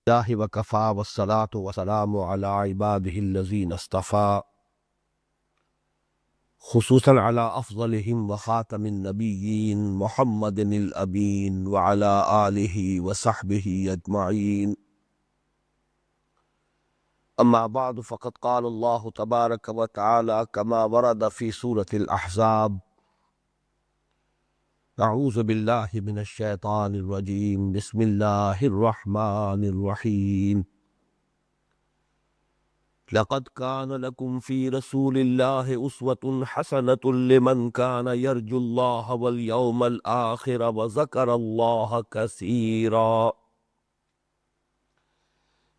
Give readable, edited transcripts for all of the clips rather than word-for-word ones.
الله وكفى والصلاة والسلام على عباده الذين اصطفى خصوصا على أفضلهم وخاتم النبيين محمد الأمين وعلى آله وصحبه أجمعين. أما بعد فقد قال الله تبارك وتعالى كما ورد في سورة الأحزاب: أعوذ بالله من الشيطان الرجيم بسم الله الرحمن الرحيم. لقد كان لكم في رسول الله أسوة حسنة لمن كان يرجو الله واليوم الآخر وذكر الله كثيرا.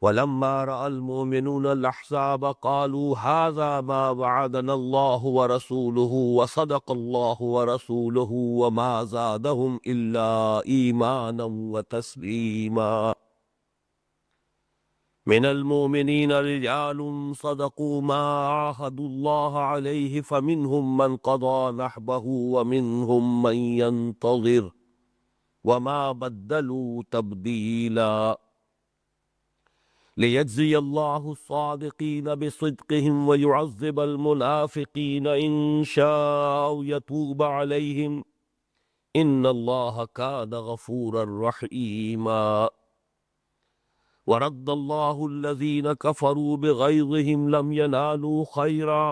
ولما رأى المؤمنون الأحزاب قالوا هذا ما وعدنا الله ورسوله وصدق الله ورسوله وما زادهم إلا إيمانا وتسليما. من المؤمنين رجال صدقوا ما عاهدوا الله عليه فمنهم من قضى نحبه ومنهم من ينتظر وما بدلوا تبديلا. ليجزي الله الصادقين بصدقهم ويعذب المنافقين إن شاء أو يتوب عليهم إن الله كان غفورا رحيما. ورد الله الذين كفروا بغيظهم لم ينالوا خيرا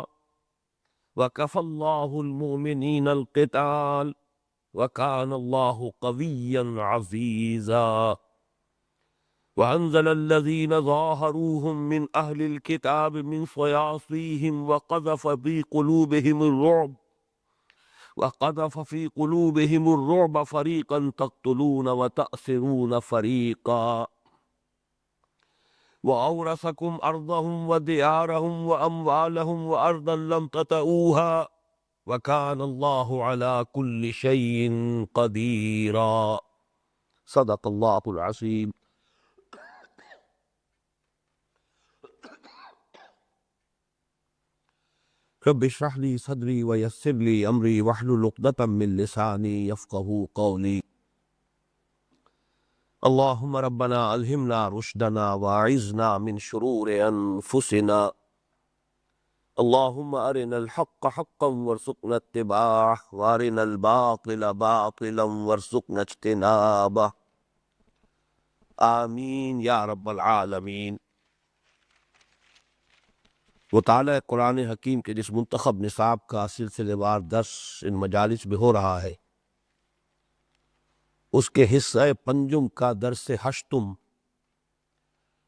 وكفى الله المؤمنين القتال وكان الله قويا عزيزا. وأنزل الذين ظاهروهم من أهل الكتاب من صياصيهم وقذف في قلوبهم الرعب فريقا تقتلون وتأسرون فريقا. وأورثكم أرضهم وديارهم وأموالهم وأرضا لم تطئوها وكان الله على كل شيء قديرا. صدق الله العظيم. رب اشرح لي صدري ويسر لي أمري واحلل عقدة من لساني يفقهوا قولي. اللهم ربنا ألهمنا رشدنا واعذنا من شرور أنفسنا. اللهم أرنا الحق حقا وارزقنا اتباعه وأرنا الباطل باطلا وارزقنا اجتنابه. آمین یا رب العالمین۔ مطالعہ قرآن حکیم کے جس منتخب نصاب کا سلسلے وار درس ان مجالس میں ہو رہا ہے، اس کے حصہ پنجم کا درس ہشتم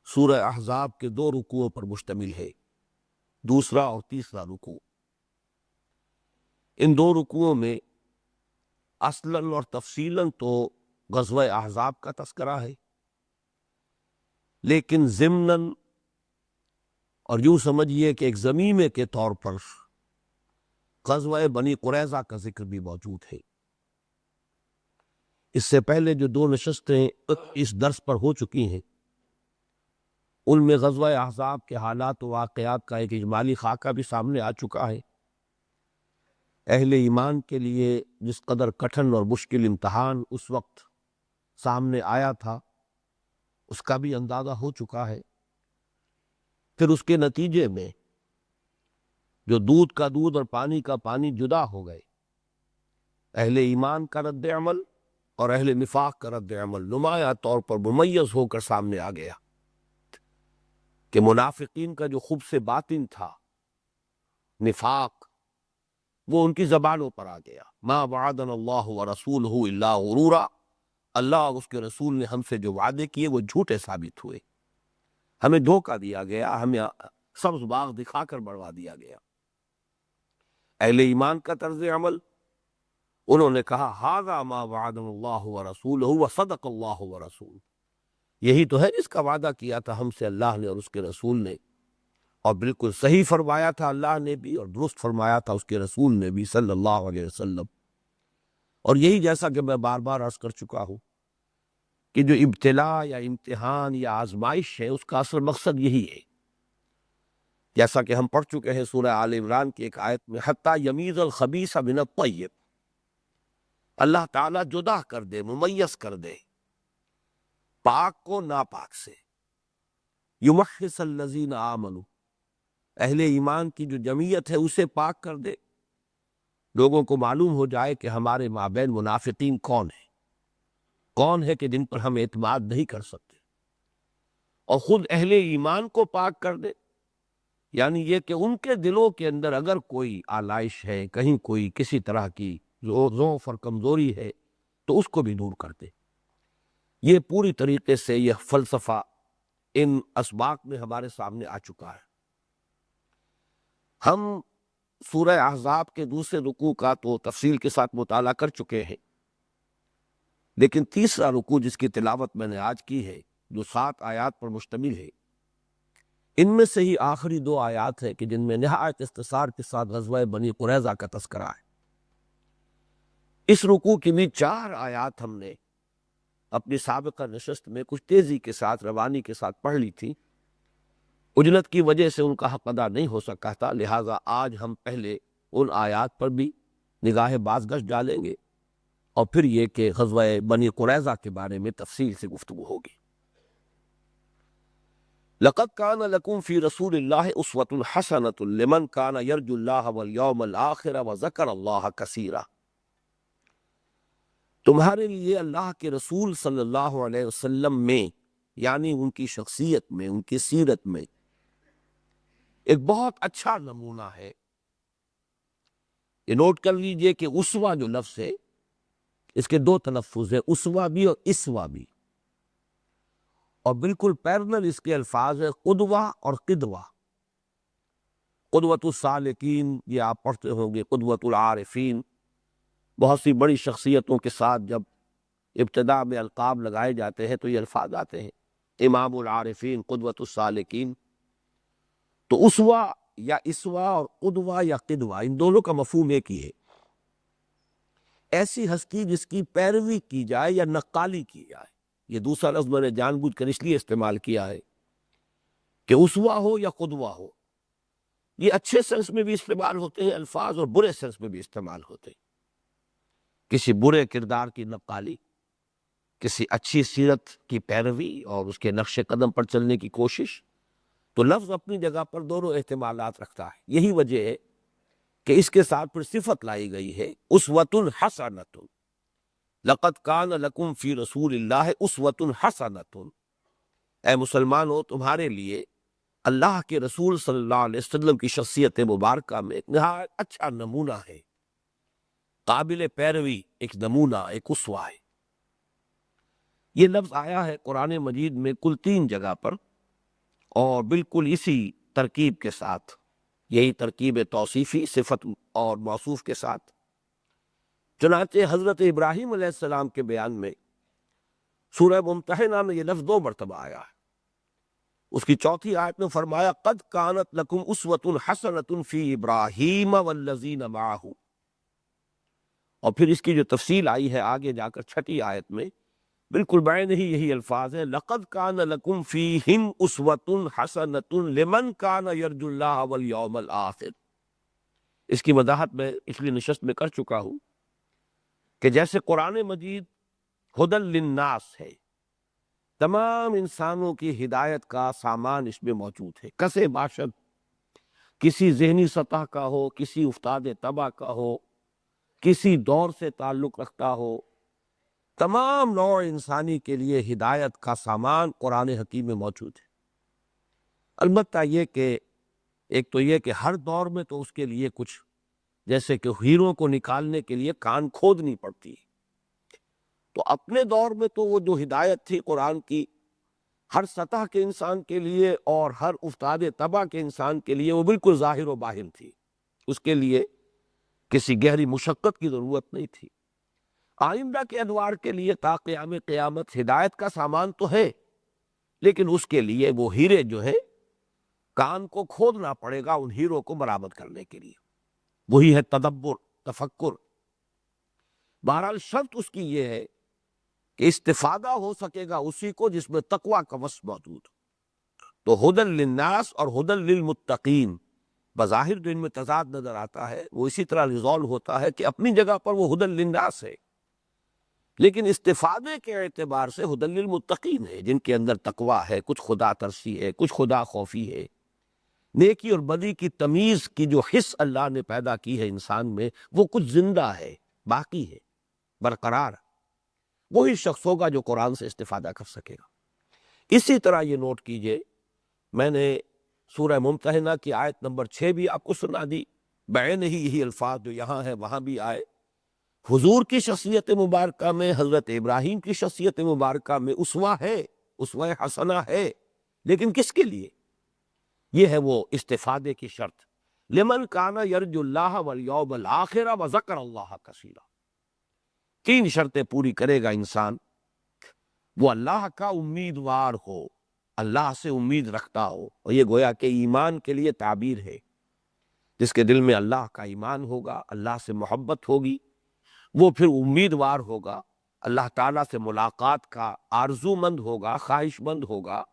سورہ احزاب کے 2 رکوعوں پر مشتمل ہے، دوسرا اور تیسرا رکوع۔ ان 2 رکوعوں میں اصلاً اور تفصیلاً تو غزوہ احزاب کا تذکرہ ہے، لیکن ضمناً اور یوں سمجھیے کہ ایک ضمیمے کے طور پر غزوہ بنی قریظہ کا ذکر بھی موجود ہے۔ اس سے پہلے جو 2 نشستیں اس درس پر ہو چکی ہیں، ان میں غزوہ احزاب کے حالات و واقعات کا ایک اجمالی خاکہ بھی سامنے آ چکا ہے۔ اہل ایمان کے لیے جس قدر کٹھن اور مشکل امتحان اس وقت سامنے آیا تھا، اس کا بھی اندازہ ہو چکا ہے۔ پھر اس کے نتیجے میں جو دودھ کا دودھ اور پانی کا پانی جدا ہو گئے، اہل ایمان کا رد عمل اور اہل نفاق کا رد عمل نمایاں طور پر ممیز ہو کر سامنے آ گیا کہ منافقین کا جو خبث باطن تھا، نفاق، وہ ان کی زبانوں پر آ گیا۔ ما وعدنا اللہ ورسولہ الا غرورا، اللہ اور اس کے رسول نے ہم سے جو وعدے کیے وہ جھوٹے ثابت ہوئے، ہمیں دھوکہ دیا گیا، ہمیں سبز باغ دکھا کر بڑھوا دیا گیا۔ اہل ایمان کا طرز عمل، انہوں نے کہا ھذا ما وعدنا اللہ ورسولہ وصدق اللہ ورسولہ، یہی تو ہے جس کا وعدہ کیا تھا ہم سے اللہ نے اور اس کے رسول نے، اور بالکل صحیح فرمایا تھا اللہ نے بھی اور درست فرمایا تھا اس کے رسول نے بھی صلی اللہ علیہ وسلم۔ اور یہی جیسا کہ میں بار بار عرض کر چکا ہوں کہ جو ابتلاء یا امتحان یا آزمائش ہے، اس کا اصل مقصد یہی ہے، جیسا کہ ہم پڑھ چکے ہیں سورہ آل عمران کی ایک آیت میں، حتیٰ یمیز الخبیث من الطیب، اللہ تعالیٰ جدا کر دے، ممیز کر دے پاک کو ناپاک سے۔ یمحص الذین آمنوا، اہل ایمان کی جو جمعیت ہے اسے پاک کر دے، لوگوں کو معلوم ہو جائے کہ ہمارے مابین منافقین کون ہے کہ جن پر ہم اعتماد نہیں کر سکتے، اور خود اہل ایمان کو پاک کر دے، یعنی یہ کہ ان کے دلوں کے اندر اگر کوئی آلائش ہے، کہیں کوئی کسی طرح کی ضعف اور کمزوری ہے تو اس کو بھی دور کر دے۔ یہ پوری طریقے سے یہ فلسفہ ان اسباق میں ہمارے سامنے آ چکا ہے۔ ہم سورہ احزاب کے دوسرے رکوع کا تو تفصیل کے ساتھ مطالعہ کر چکے ہیں، لیکن تیسرا رکوع جس کی تلاوت میں نے آج کی ہے، جو 7 آیات پر مشتمل ہے، ان میں سے ہی آخری 2 آیات ہیں کہ جن میں نہایت اختصار کے ساتھ غزوہ بنی قریظہ کا تذکرہ ہے۔ اس رکوع کی بھی 4 آیات ہم نے اپنی سابقہ نشست میں کچھ تیزی کے ساتھ، روانی کے ساتھ پڑھ لی تھی، اجلت کی وجہ سے ان کا حق ادا نہیں ہو سکا تھا، لہٰذا آج ہم پہلے ان آیات پر بھی نگاہ بازگشت ڈالیں گے اور پھر یہ کہ غزوہ بنی قریظہ کے بارے میں تفصیل سے گفتگو ہوگی۔ لَقَدْ كَانَ لَكُمْ فِي رَسُولِ اللَّهِ أُسْوَةٌ حَسَنَةٌ لِمَنْ كَانَ يَرْجُو اللَّهَ وَالْيَوْمَ الْآخِرَ وَذَكَرَ اللَّهَ كَثِيرًا۔ تمہارے لیے اللہ کے رسول صلی اللہ علیہ وسلم میں، یعنی ان کی شخصیت میں، ان کی سیرت میں ایک بہت اچھا نمونہ ہے۔ یہ نوٹ کر لیجئے کہ اسوہ جو لفظ ہے اس کے 2 تلفظ ہیں، اسوہ بھی اور اسوہ بھی، اور بالکل پیرلل اس کے الفاظ ہے قدوہ اور قدوہ۔ قدوۃ السالکین یہ آپ پڑھتے ہوں گے، قدوۃ العارفین، بہت سی بڑی شخصیتوں کے ساتھ جب ابتداء میں القاب لگائے جاتے ہیں تو یہ الفاظ آتے ہیں، امام العارفین، قدوۃ السالکین۔ تو اسوہ یا اسوہ اور قدوہ یا قدوہ، ان دونوں کا مفہوم ایک ہی ہے، ایسی ہستی جس کی پیروی کی جائے یا نقالی کی جائے۔ یہ دوسرا لفظ میں نے جان بوجھ کر اس لیے استعمال کیا ہے کہ اسوہ ہو یا قدوہ ہو، یہ اچھے سینس میں بھی استعمال ہوتے ہیں الفاظ اور برے سینس میں بھی استعمال ہوتے ہیں۔ کسی برے کردار کی نقالی، کسی اچھی سیرت کی پیروی اور اس کے نقش قدم پر چلنے کی کوشش، تو لفظ اپنی جگہ پر دونوں احتمالات رکھتا ہے۔ یہی وجہ ہے کہ اس کے ساتھ پھر صفت لائی گئی ہے اسوۃ حسنۃ، لقد کان لکم فی رسول اللہ اسوۃ حسنۃ۔ اے مسلمانوں، تمہارے لیے اللہ کے رسول صلی اللہ علیہ وسلم کی شخصیت مبارکہ میں ایک نہایت اچھا نمونہ ہے، قابل پیروی، ایک نمونہ، ایک اسوہ ہے۔ یہ لفظ آیا ہے قرآن مجید میں کل 3 جگہ پر، اور بالکل اسی ترکیب کے ساتھ، یہی ترکیب توصیفی، صفت اور موصوف کے ساتھ۔ چنانچہ حضرت ابراہیم علیہ السلام کے بیان میں سورہ ممتحنہ میں یہ لفظ 2 مرتبہ آیا ہے۔ اس کی 4تھی آیت میں فرمایا قد کانت لکم اسوۃ حسنۃ فی ابراہیم والذین معہ، اور پھر اس کی جو تفصیل آئی ہے آگے جا کر 6ٹھی آیت میں، بالکل بعین ہی یہی الفاظ ہیں، لقد کان لکم فیہم اسوۃ حسنۃ لمن کان یرجو اللہ والیوم الآخر۔ اس کی وضاحت میں پچھلی نشست میں کر چکا ہوں کہ جیسے قرآن مجید ہدی للناس ہے، تمام انسانوں کی ہدایت کا سامان اس میں موجود ہے، کسے باشد، کسی ذہنی سطح کا ہو، کسی افتاد طبع کا ہو، کسی دور سے تعلق رکھتا ہو، تمام نوع انسانی کے لیے ہدایت کا سامان قرآن حکیم میں موجود ہے۔ البتہ یہ کہ ایک تو یہ کہ ہر دور میں تو اس کے لیے کچھ، جیسے کہ ہیروں کو نکالنے کے لیے کان کھودنی پڑتی ہے، تو اپنے دور میں تو وہ جو ہدایت تھی قرآن کی ہر سطح کے انسان کے لیے اور ہر افتاد طبع کے انسان کے لیے وہ بالکل ظاہر و باہر تھی، اس کے لیے کسی گہری مشقت کی ضرورت نہیں تھی۔ آئندہ کے ادوار کے لیے تا قیام قیامت ہدایت کا سامان تو ہے، لیکن اس کے لیے وہ ہیرے جو ہیں کان کو کھودنا پڑے گا ان ہیروں کو برآمد کرنے کے لیے، وہی ہے تدبر، تفکر۔ بہرحال شرط اس کی یہ ہے کہ استفادہ ہو سکے گا اسی کو جس میں تقویٰ کا وصف موجود۔ تو ہدی للناس اور ہدی للمتقین، بظاہر جو ان میں تضاد نظر آتا ہے وہ اسی طرح ریزالو ہوتا ہے کہ اپنی جگہ پر وہ ہدی للناس ہے، لیکن استفادے کے اعتبار سے ہدی للمتقین ہے، جن کے اندر تقویٰ ہے، کچھ خدا ترسی ہے، کچھ خدا خوفی ہے، نیکی اور بدی کی تمیز کی جو حس اللہ نے پیدا کی ہے انسان میں، وہ کچھ زندہ ہے، باقی ہے، برقرار۔ وہی شخص ہوگا جو قرآن سے استفادہ کر سکے گا۔ اسی طرح یہ نوٹ کیجئے، میں نے سورہ ممتحنہ کی آیت نمبر 6 بھی آپ کو سنا دی، بعین ہی یہی الفاظ جو یہاں ہے وہاں بھی آئے۔ حضور کی شخصیت مبارکہ میں، حضرت ابراہیم کی شخصیت مبارکہ میں اسوہ ہے، اسوہ حسنہ ہے، لیکن کس کے لیے؟ یہ ہے وہ استفادے کی شرط، لمن کان یرجو اللہ والیوم الآخر وذکر اللہ کثیرا۔ 3 شرطیں پوری کرے گا انسان، وہ اللہ کا امیدوار ہو، اللہ سے امید رکھتا ہو، اور یہ گویا کہ ایمان کے لیے تعبیر ہے۔ جس کے دل میں اللہ کا ایمان ہوگا، اللہ سے محبت ہوگی، وہ پھر امیدوار ہوگا، اللہ تعالیٰ سے ملاقات کا آرزو مند ہوگا، خواہش مند ہوگا،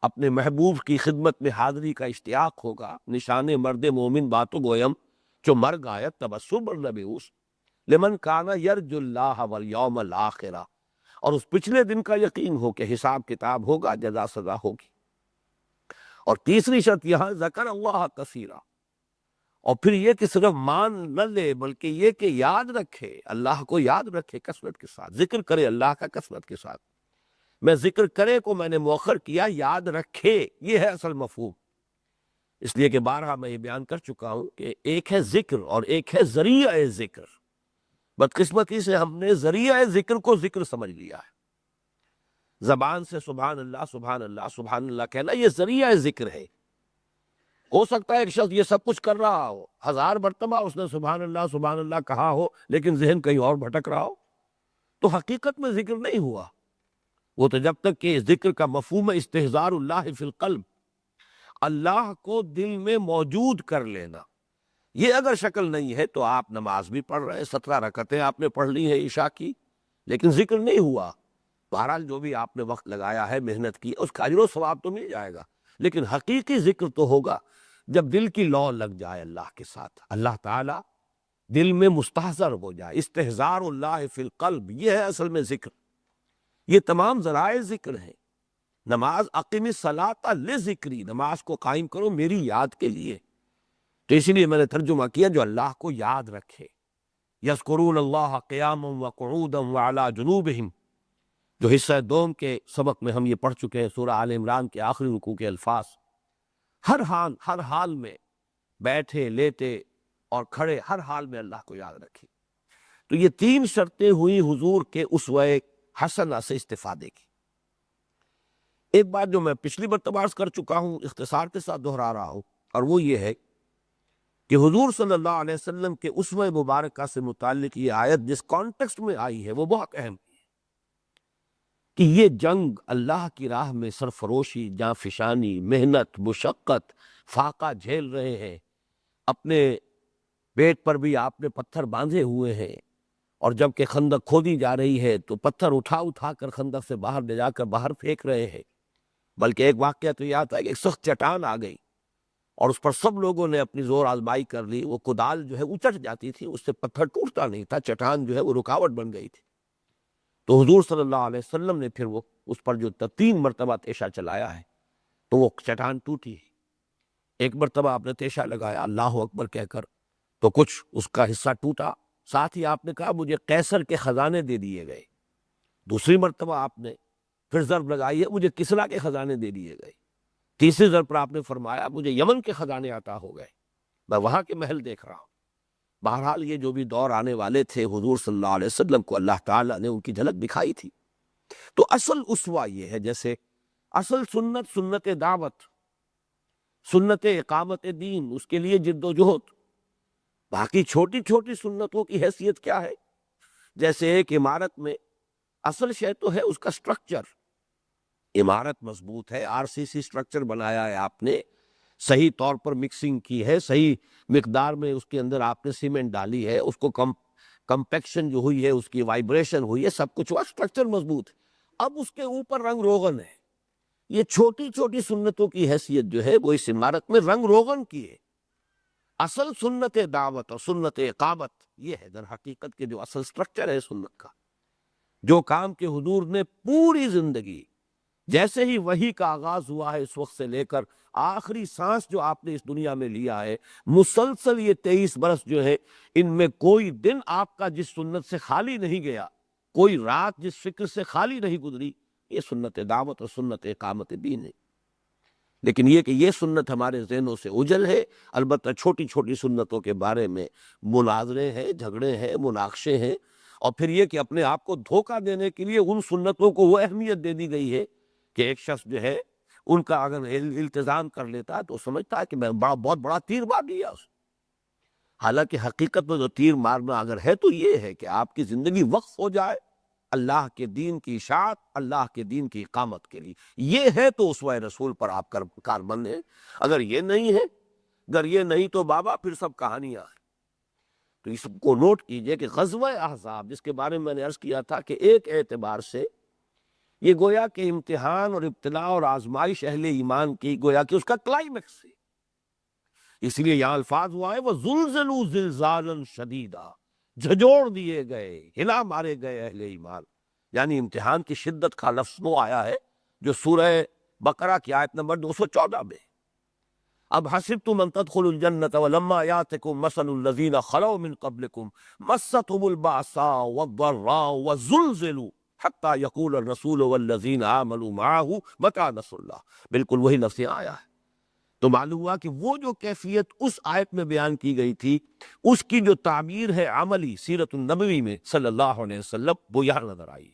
اپنے محبوب کی خدمت میں حاضری کا اشتیاق ہوگا۔ نشان مرد مومن باتو گویم جو مرگ آیت تبسم بر لبیوس لمن کانا یرجو اللہ والیوم الآخر، اور اس پچھلے دن کا یقین ہو کہ حساب کتاب ہوگا، جزا سزا ہوگی۔ اور تیسری شرط یہاں ذکر اللہ کثیرا، اور پھر یہ کہ صرف مان نہ لے بلکہ یہ کہ یاد رکھے، اللہ کو یاد رکھے کثرت کے ساتھ، ذکر کرے اللہ کا کثرت کے ساتھ۔ میں ذکر کرے کو میں نے مؤخر کیا، یاد رکھے یہ ہے اصل مفہوم۔ اس لیے کہ بارہا میں یہ بیان کر چکا ہوں کہ ایک ہے ذکر اور ایک ہے ذریعہ ذکر۔ بدقسمتی سے ہم نے ذریعہ ذکر کو ذکر سمجھ لیا ہے، زبان سے سبحان اللہ سبحان اللہ سبحان اللہ کہنا یہ ذریعہ ذکر ہے۔ ہو سکتا ہے ایک شخص یہ سب کچھ کر رہا ہو، 1000 مرتبہ اس نے سبحان اللہ کہا ہو، لیکن ذہن کہیں اور بھٹک رہا ہو، تو حقیقت میں ذکر نہیں ہوا۔ وہ تو جب تک کہ ذکر کا مفہوم استحضار اللہ فی القلب، اللہ کو دل میں موجود کر لینا، یہ اگر شکل نہیں ہے تو آپ نماز بھی پڑھ رہے ہیں، 17 رکعتیں آپ نے پڑھ لی ہیں عشاء کی، لیکن ذکر نہیں ہوا۔ بہرحال جو بھی آپ نے وقت لگایا ہے، محنت کی، اس کا اجر و ثواب تو مل جائے گا، لیکن حقیقی ذکر تو ہوگا جب دل کی لو لگ جائے اللہ کے ساتھ، اللہ تعالیٰ دل میں مستحضر ہو جائے، استحضار اللہ فی القلب، یہ ہے اصل میں ذکر۔ یہ تمام ذرائع ذکر ہیں۔ نماز اقیم الصلاۃ لذکری، نماز کو قائم کرو میری یاد کے لیے۔ تو اسی لیے میں نے ترجمہ کیا جو اللہ کو یاد رکھے، یذکرون اللہ قیاما وقعودا وعلی جنوبہم، جو حصہ دوم کے سبق میں ہم یہ پڑھ چکے ہیں، سورہ آل عمران کے آخری رکوع کے الفاظ۔ ہر حال میں بیٹھے لیٹے اور کھڑے، ہر حال میں اللہ کو یاد رکھے۔ تو یہ 3 شرطیں ہوئی حضور کے اسوہ حسنہ سے استفادے کی۔ ایک بات جو میں پچھلی مرتبہ عرض کر چکا ہوں، اختصار کے ساتھ دہرا رہا ہوں، اور وہ یہ ہے کہ حضور صلی اللہ علیہ وسلم کے اسوہ مبارکہ سے متعلق یہ آیت جس کانٹیکسٹ میں آئی ہے وہ بہت اہم ہے، کہ یہ جنگ اللہ کی راہ میں سرفروشی، جاں فشانی، محنت، مشقت، فاقہ جھیل رہے ہیں، اپنے پیٹ پر بھی آپ نے پتھر باندھے ہوئے ہیں، اور جب کہ خندق کھودی جا رہی ہے تو پتھر اٹھا کر خندق سے باہر لے جا کر باہر پھینک رہے ہیں۔ بلکہ ایک واقعہ تو یہ آتا ہے کہ ایک سخت چٹان آ گئی اور اس پر سب لوگوں نے اپنی زور آزمائی کر لی، وہ کدال جو ہے اچٹ جاتی تھی، اس سے پتھر ٹوٹتا نہیں تھا، چٹان جو ہے وہ رکاوٹ بن گئی تھی۔ تو حضور صلی اللہ علیہ وسلم نے پھر وہ اس پر جو 3 مرتبہ تیشہ چلایا ہے تو وہ چٹان ٹوٹی ہے۔ ایک مرتبہ آپ نے تیشہ لگایا اللہ اکبر کہہ کر تو کچھ اس کا حصہ ٹوٹا، ساتھ ہی آپ نے کہا مجھے قیصر کے خزانے دے دیے گئے۔ دوسری مرتبہ آپ نے پھر ضرب لگائی ہے مجھے کسریٰ کے خزانے دے دیے گئے۔ تیسری ضرب پر آپ نے فرمایا مجھے یمن کے خزانے عطا ہو گئے، میں وہاں کے محل دیکھ رہا ہوں۔ بہرحال یہ جو بھی دور آنے والے تھے حضور صلی اللہ علیہ وسلم کو اللہ تعالیٰ نے ان کی جھلک دکھائی تھی۔ تو اصل اسوہ یہ ہے، جیسے اصل سنت دعوت، سنت اقامت دین، اس کے لیے جد و جہد۔ باقی چھوٹی چھوٹی سنتوں کی حیثیت کیا ہے؟ جیسے ایک عمارت میں اصل شے تو ہے اس کا سٹرکچر، عمارت مضبوط ہے، RCC سٹرکچر بنایا ہے آپ نے، صحیح طور پر مکسنگ کی ہے، صحیح مقدار میں اس کے اندر آپ نے سیمنٹ ڈالی ہے، اس کو کمپیکشن جو ہوئی ہے، اس کی وائبریشن ہوئی ہے، سب کچھ ہوا، سٹرکچر مضبوط ہے۔ اب اس کے اوپر رنگ روغن ہے۔ یہ چھوٹی چھوٹی سنتوں کی حیثیت جو ہے وہ اس عمارت میں رنگ روغن کی ہے۔ اصل سنت دعوت اور سنت اقامت یہ ہے در حقیقت کے جو اصل سٹرکچر ہے سنت کا۔ جو کام کے حضور نے پوری زندگی، جیسے ہی وحی کا آغاز ہوا ہے اس وقت سے لے کر آخری سانس جو آپ نے اس دنیا میں لیا ہے، مسلسل یہ 23 برس جو ہے، ان میں کوئی دن آپ کا جس سنت سے خالی نہیں گیا، کوئی رات جس فکر سے خالی نہیں گزری، یہ سنت دعوت اور سنت اقامت دین ہے۔ لیکن یہ کہ یہ سنت ہمارے ذہنوں سے اوجھل ہے۔ البتہ چھوٹی چھوٹی سنتوں کے بارے میں مناظرے ہیں، جھگڑے ہیں، مناقشے ہیں، اور پھر یہ کہ اپنے آپ کو دھوکہ دینے کے لیے ان سنتوں کو وہ اہمیت دے دی گئی ہے کہ ایک شخص جو ہے ان کا اگر التزام کر لیتا ہے تو سمجھتا ہے کہ میں بہت بڑا تیر مار دیا اس، حالانکہ حقیقت میں جو تیر مارنا اگر ہے تو یہ ہے کہ آپ کی زندگی وقف ہو جائے اللہ کے دین کی اشاعت، اللہ کے دین کی اقامت کے لیے۔ یہ ہے تو اسوہ رسول پر آپ کاربند ہیں۔ اگر یہ نہیں ہے، اگر یہ نہیں تو بابا پھر سب کہانیاں ہیں۔ تو اس کو نوٹ کیجئے کہ غزوہ احزاب، جس کے بارے میں میں نے عرض کیا تھا کہ ایک اعتبار سے یہ گویا کہ امتحان اور ابتلاء اور آزمائش اہل ایمان کی گویا کہ اس کا کلائمیکس ہے۔ اس لیے یہاں الفاظ ہوا ہے وَزُلْزِلُوا زِلْزَالًا شَدِيدًا، جھنجھوڑ دیے گئے، ہلا مارے گئے اہل ایمان، یعنی امتحان کی شدت کا لفظ وہ آیا ہے جو سورہ بقرہ کی آیت نمبر 214 میں، اب حسبتم ان تدخلوا الجنة ولما يأتكم مثل الذين خلوا من قبلكم مستهم البأساء والضراء وزلزلوا حتى يقول الرسول والذين آمنوا معه متى نصر اللہ، بالکل وہی لفظ یہاں آیا ہے۔ تو معلوم ہوا کہ وہ جو کیفیت اس آیت میں بیان کی گئی تھی، اس کی جو تعبیر ہے عملی سیرت النبوی میں صلی اللہ علیہ وسلم، وہ یہاں نظر آئی۔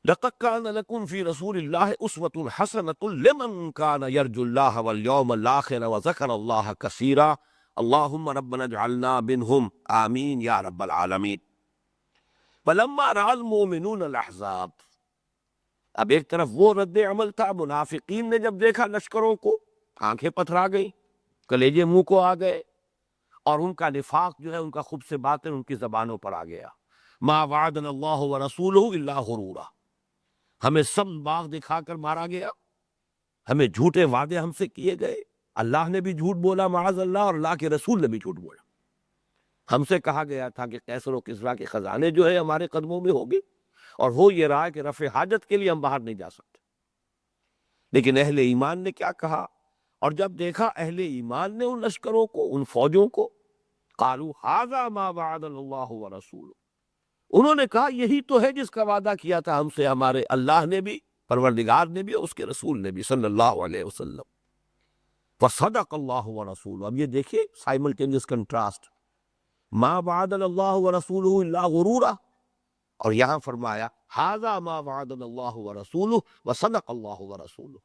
لَقَدْ كَانَ لَكُمْ فِي رَسُولِ اللَّهِ أُسْوَةٌ حَسَنَةٌ لِمَنْ كَانَ يَرْجُو اللَّهَ وَالْيَوْمَ الْآخِرَ وَذَكَرَ اللَّهَ كَثِيرًا اللهم ربنا اجعلنا منهم آمین یا رب العالمین۔ فَلَمَّا رَأَى الْمُؤْمِنُونَ الْأَحْزَابَ، اب ایک طرف وہ رد عمل تھا، منافقین نے جب دیکھا لشکروں کو آنکھیں پتھرا گئی، کلیجے منہ کو آ گئے، اور ان کا نفاق جو ہے، ان کا خبث باطن ان کی زبانوں پر آ گیا۔ ما وعدنا اللہ ورسولہ الا غرورا، ہمیں سب باغ دکھا کر مارا گیا، ہمیں جھوٹے وعدے ہم سے کیے گئے، اللہ نے بھی جھوٹ بولا معاذ اللہ، اور اللہ کے رسول نے بھی جھوٹ بولا۔ ہم سے کہا گیا تھا کہ قیصر و کسریٰ کے خزانے جو ہے ہمارے قدموں میں ہوگی، اور ہو یہ رہا ہے کہ رفع حاجت کے لیے ہم باہر نہیں جا سکتے۔ لیکن اہل ایمان نے کیا کہا؟ اور جب دیکھا اہل ایمان نے ان لشکروں کو، ان فوجوں کو، قالوا ھذا ما وعدنا اللہ ورسولہ، انہوں نے کہا یہی تو ہے جس کا وعدہ کیا تھا ہم سے ہمارے اللہ نے بھی، پروردگار نے بھی، اور اس کے رسول نے بھی صلی اللہ علیہ وسلم۔ وصدق اللہ ورسولہ، اب یہ دیکھیے سائملٹینیس کنٹراسٹ، ما وعدنا اللہ ورسولہ الا غرورا، اور یہاں فرمایا ھذا ما وعدنا اللہ ورسولہ وصدق اللہ ورسولہ۔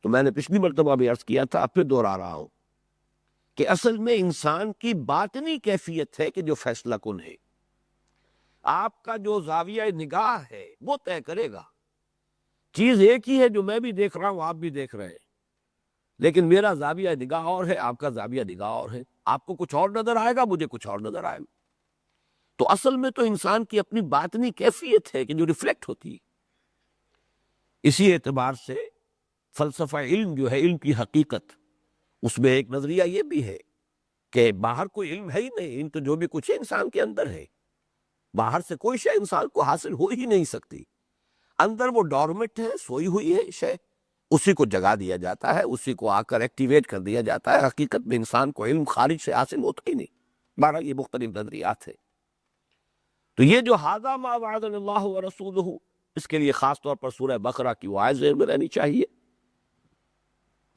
تو میں نے پچھلی مرتبہ بھی عرض کیا تھا، اب پھر دوہرا رہا ہوں کہ اصل میں انسان کی باطنی کیفیت ہے کہ جو فیصلہ کن ہے۔ آپ کا جو زاویہ نگاہ ہے وہ طے کرے گا۔ چیز ایک ہی ہے جو میں بھی دیکھ رہا ہوں، آپ بھی دیکھ رہے ہیں، لیکن میرا زاویہ نگاہ اور ہے، آپ کا زاویہ نگاہ اور ہے۔ آپ کو کچھ اور نظر آئے گا، مجھے کچھ اور نظر آئے گا۔ تو اصل میں تو انسان کی اپنی باطنی کیفیت ہے کہ جو ریفلیکٹ ہوتی ہے۔ اسی اعتبار سے فلسفہ علم جو ہے، علم کی حقیقت، اس میں ایک نظریہ یہ بھی ہے کہ باہر کوئی علم ہے ہی نہیں، علم تو جو بھی کچھ ہے انسان کے اندر ہے، باہر سے کوئی شے انسان کو حاصل ہو ہی نہیں سکتی۔ اندر وہ ڈورمنٹ ہے، سوئی ہوئی ہے شے، اسی کو جگا دیا جاتا ہے، اسی کو آ کر ایکٹیویٹ کر دیا جاتا ہے۔ حقیقت میں انسان کو علم خارج سے حاصل ہوتا ہی نہیں۔ بہرحال یہ مختلف نظریات ہیں۔ تو یہ جو ھذا ما وعدنا اللہ ورسولہ، اس کے لیے خاص طور پر سورہ بقرہ کی وہ آیت ذہن میں رہنی چاہیے،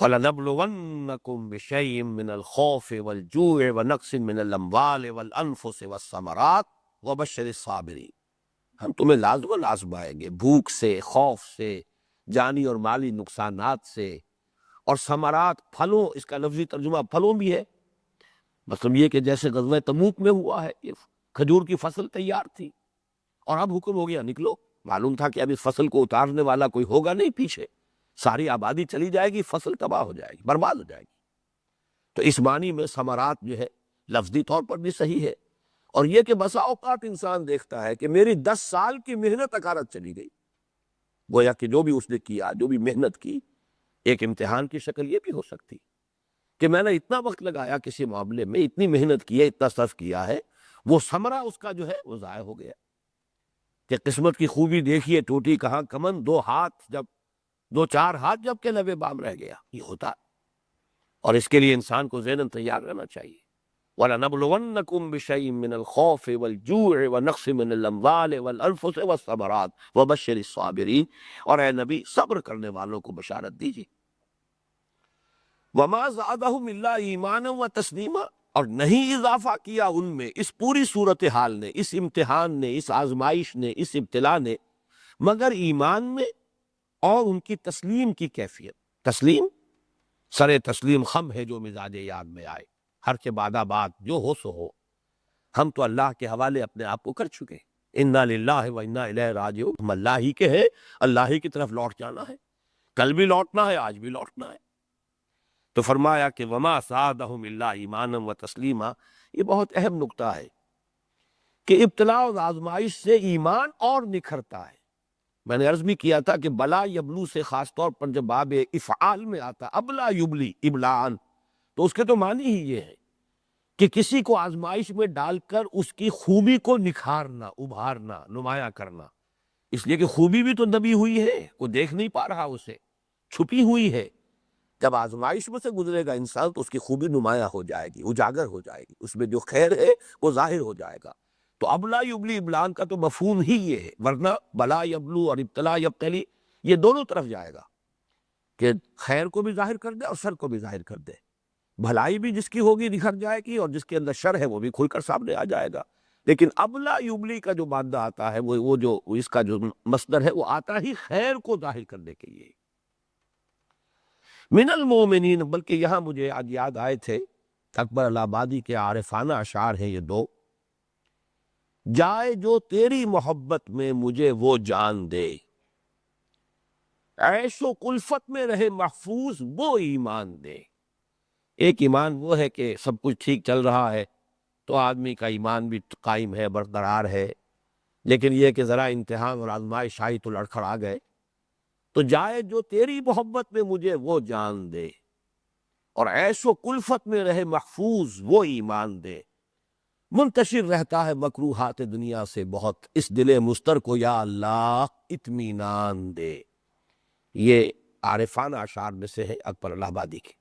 وَلَنَبْلُوَنَّكُمْ بِشَيْءٍ مِّنَ الْخَوْفِ وَالْجُوعِ وَنَقْصٍ مِّنَ الْأَمْوَالِ وَالْأَنفُسِ وَالثَّمَرَاتِ وَبَشِّرِ الصَّابِرِينَ، ہم تمہیں لازماً آزمائیں گے، بھوک سے، خوف سے، جانی اور مالی نقصانات سے، اور ثمرات، پھلوں، اس کا لفظی ترجمہ پھلوں بھی ہے، مطلب یہ کہ جیسے غزوہ تبوک میں ہوا ہے، یہ کھجور کی فصل تیار تھی اور اب حکم ہو گیا نکلو، معلوم تھا کہ اب اس فصل کو اتارنے والا کوئی ہوگا نہیں پیچھے، ساری آبادی چلی جائے گی، فصل تباہ ہو جائے گی، برباد ہو جائے گی۔ تو اس معنی میں ثمرات جو ہے لفظی طور پر بھی صحیح ہے، اور یہ کہ بسا اوقات انسان دیکھتا ہے کہ میری 10 سال کی محنت اکارت چلی گئی، گویا کہ جو بھی اس نے کیا، جو بھی محنت کی، ایک امتحان کی شکل یہ بھی ہو سکتی کہ میں نے اتنا وقت لگایا کسی معاملے میں، اتنی محنت کی ہے، اتنا صرف کیا ہے، وہ ثمرہ اس کا جو ہے وہ ضائع ہو گیا۔ کہ قسمت کی خوبی دیکھیے ٹوٹی کہاں کمن، دو چار ہاتھ جب کہ لبے بام رہ گیا، یہ ہوتا ہے۔ اور اس کے لیے انسان کو ذہناً تیار رہنا چاہیے۔ وَلَنَبْلُوَنَّكُمْ بِشَيْءٍ مِّنَ الْخَوْفِ وَالْجُوعِ وَنَقْصٍ مِّنَ الْأَمْوَالِ وَالْأَنفُسِ وَالثَّمَرَاتِ وَبَشِّرِ الصَّابِرِينَ، اور اے نبی صبر کرنے والوں کو بشارت دیجیے۔ وَمَا زَادَهُمْ إِلَّا إِيمَانًا وَتَسْلِيمًا، اور نہیں اضافہ کیا ان میں اس پوری صورتحال نے، اس امتحان نے، اس آزمائش نے، اس ابتلا نے، مگر ایمان میں اور ان کی تسلیم کی کیفیت۔ تسلیم، سر تسلیم خم ہے جو مزاج یاد میں آئے، ہر کے بعد بات جو ہو سو ہو، ہم تو اللہ کے حوالے اپنے آپ کو کر چکے، انا للہ و انا الیہ راجعون، ہم اللہ ہی کے ہیں، اللہ ہی کی طرف لوٹ جانا ہے، کل بھی لوٹنا ہے، آج بھی لوٹنا ہے۔ تو فرمایا کہ وما زادہم الا ایمانا و تسلیما، یہ بہت اہم نکتہ ہے کہ ابتلاء و آزمائش سے ایمان اور نکھرتا ہے۔ میں نے عرض بھی کیا تھا کہ بلا یبلو سے خاص طور پر جب باب افعال میں آتا ابلا یبلی ابلاً، تو اس کے تو معنی ہی یہ ہے کہ کسی کو آزمائش میں ڈال کر اس کی خوبی کو نکھارنا، ابھارنا، نمایاں کرنا، اس لیے کہ خوبی بھی تو دبی ہوئی ہے، وہ دیکھ نہیں پا رہا، اسے چھپی ہوئی ہے۔ جب آزمائش میں سے گزرے گا انسان تو اس کی خوبی نمایاں ہو جائے گی، اجاگر ہو جائے گی، اس میں جو خیر ہے وہ ظاہر ہو جائے گا۔ تو ابلا یبلی ابلان کا تو مفہوم ہی یہ ہے، ورنہ بلا یبلو اور ابتلا یبتلی یہ دونوں طرف جائے گا، کہ خیر کو بھی ظاہر کر دے اور شر کو بھی ظاہر کر دے، بھلائی بھی جس کی ہوگی نکھر جائے گی اور جس کے اندر شر ہے وہ بھی کھل کر سامنے آ جائے گا۔ لیکن ابلا یبلی کا جو مادہ آتا ہے وہ جو اس کا جو مصدر ہے وہ آتا ہی خیر کو ظاہر کرنے کے لیے۔ من المومنین، بلکہ یہاں مجھے آج یاد آئے تھے اکبر الہ آبادی کے عارفانہ اشعار ہیں یہ دو، جائے جو تیری محبت میں مجھے وہ جان دے، عیش و کلفت میں رہے محفوظ وہ ایمان دے۔ ایک ایمان وہ ہے کہ سب کچھ ٹھیک چل رہا ہے تو آدمی کا ایمان بھی قائم ہے، برقرار ہے، لیکن یہ کہ ذرا امتحان اور آزمائش آئی تو لڑکھڑا گئے، تو جائے جو تیری محبت میں مجھے وہ جان دے اور عیش و کلفت میں رہے محفوظ وہ ایمان دے، منتشر رہتا ہے مکروہات دنیا سے بہت، اس دل مضطر کو یا اللہ اطمینان دے۔ یہ عارفانہ اشعار میں سے ہے اکبر الہ آبادی کے۔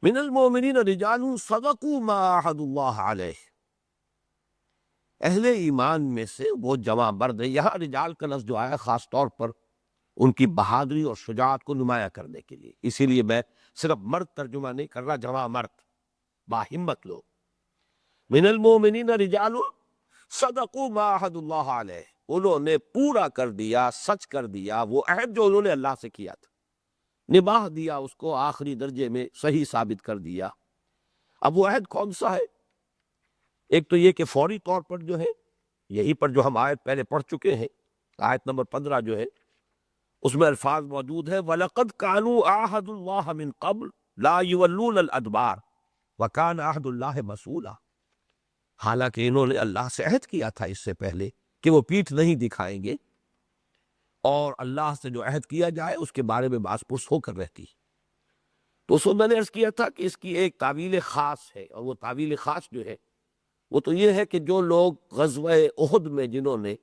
من المؤمنین رجال صدقوا ما عاہدوا اللہ علیہ، اہل ایمان میں سے وہ جوان مرد ہے، یہاں رجال کا لفظ جو آیا خاص طور پر ان کی بہادری اور شجاعت کو نمایاں کرنے کے لیے، اسی لیے میں صرف مرد ترجمہ نہیں کر رہا، جوان مرد، باہمت لوگ۔ من المؤمنین رجال صدقوا ما عاہدوا اللہ علیہ، انہوں نے پورا کر دیا، سچ کر دیا وہ عہد جو انہوں نے اللہ سے کیا تھا، نباہ دیا اس کو، آخری درجے میں صحیح ثابت کر دیا۔ اب وہ عہد کون سا ہے؟ ایک تو یہ کہ فوری طور پر جو ہے، یہی پر جو ہم آیت پہلے پڑھ چکے ہیں، آیت نمبر 15 جو ہے اس میں الفاظ موجود ہے وَلَقَدْ كَانُوا عَاهَدُوا اللَّهَ مِن قَبْلُ لَا يُوَلُّونَ الْأَدْبَارَ وَكَانَ عَهْدُ اللَّهِ مَسْئُولًا، حالانکہ انہوں نے اللہ سے عہد کیا تھا اس سے پہلے کہ وہ پیٹھ نہیں دکھائیں گے، اور اللہ سے جو عہد کیا جائے اس کے بارے میں باس پرس ہو کر رہتی۔ تو اس وقت میں نے عرض کیا تھا کہ اس کی ایک تعویل خاص ہے، اور وہ تعویل خاص جو ہے وہ تو یہ ہے کہ جو لوگ غزوہ احد میں جنہوں نے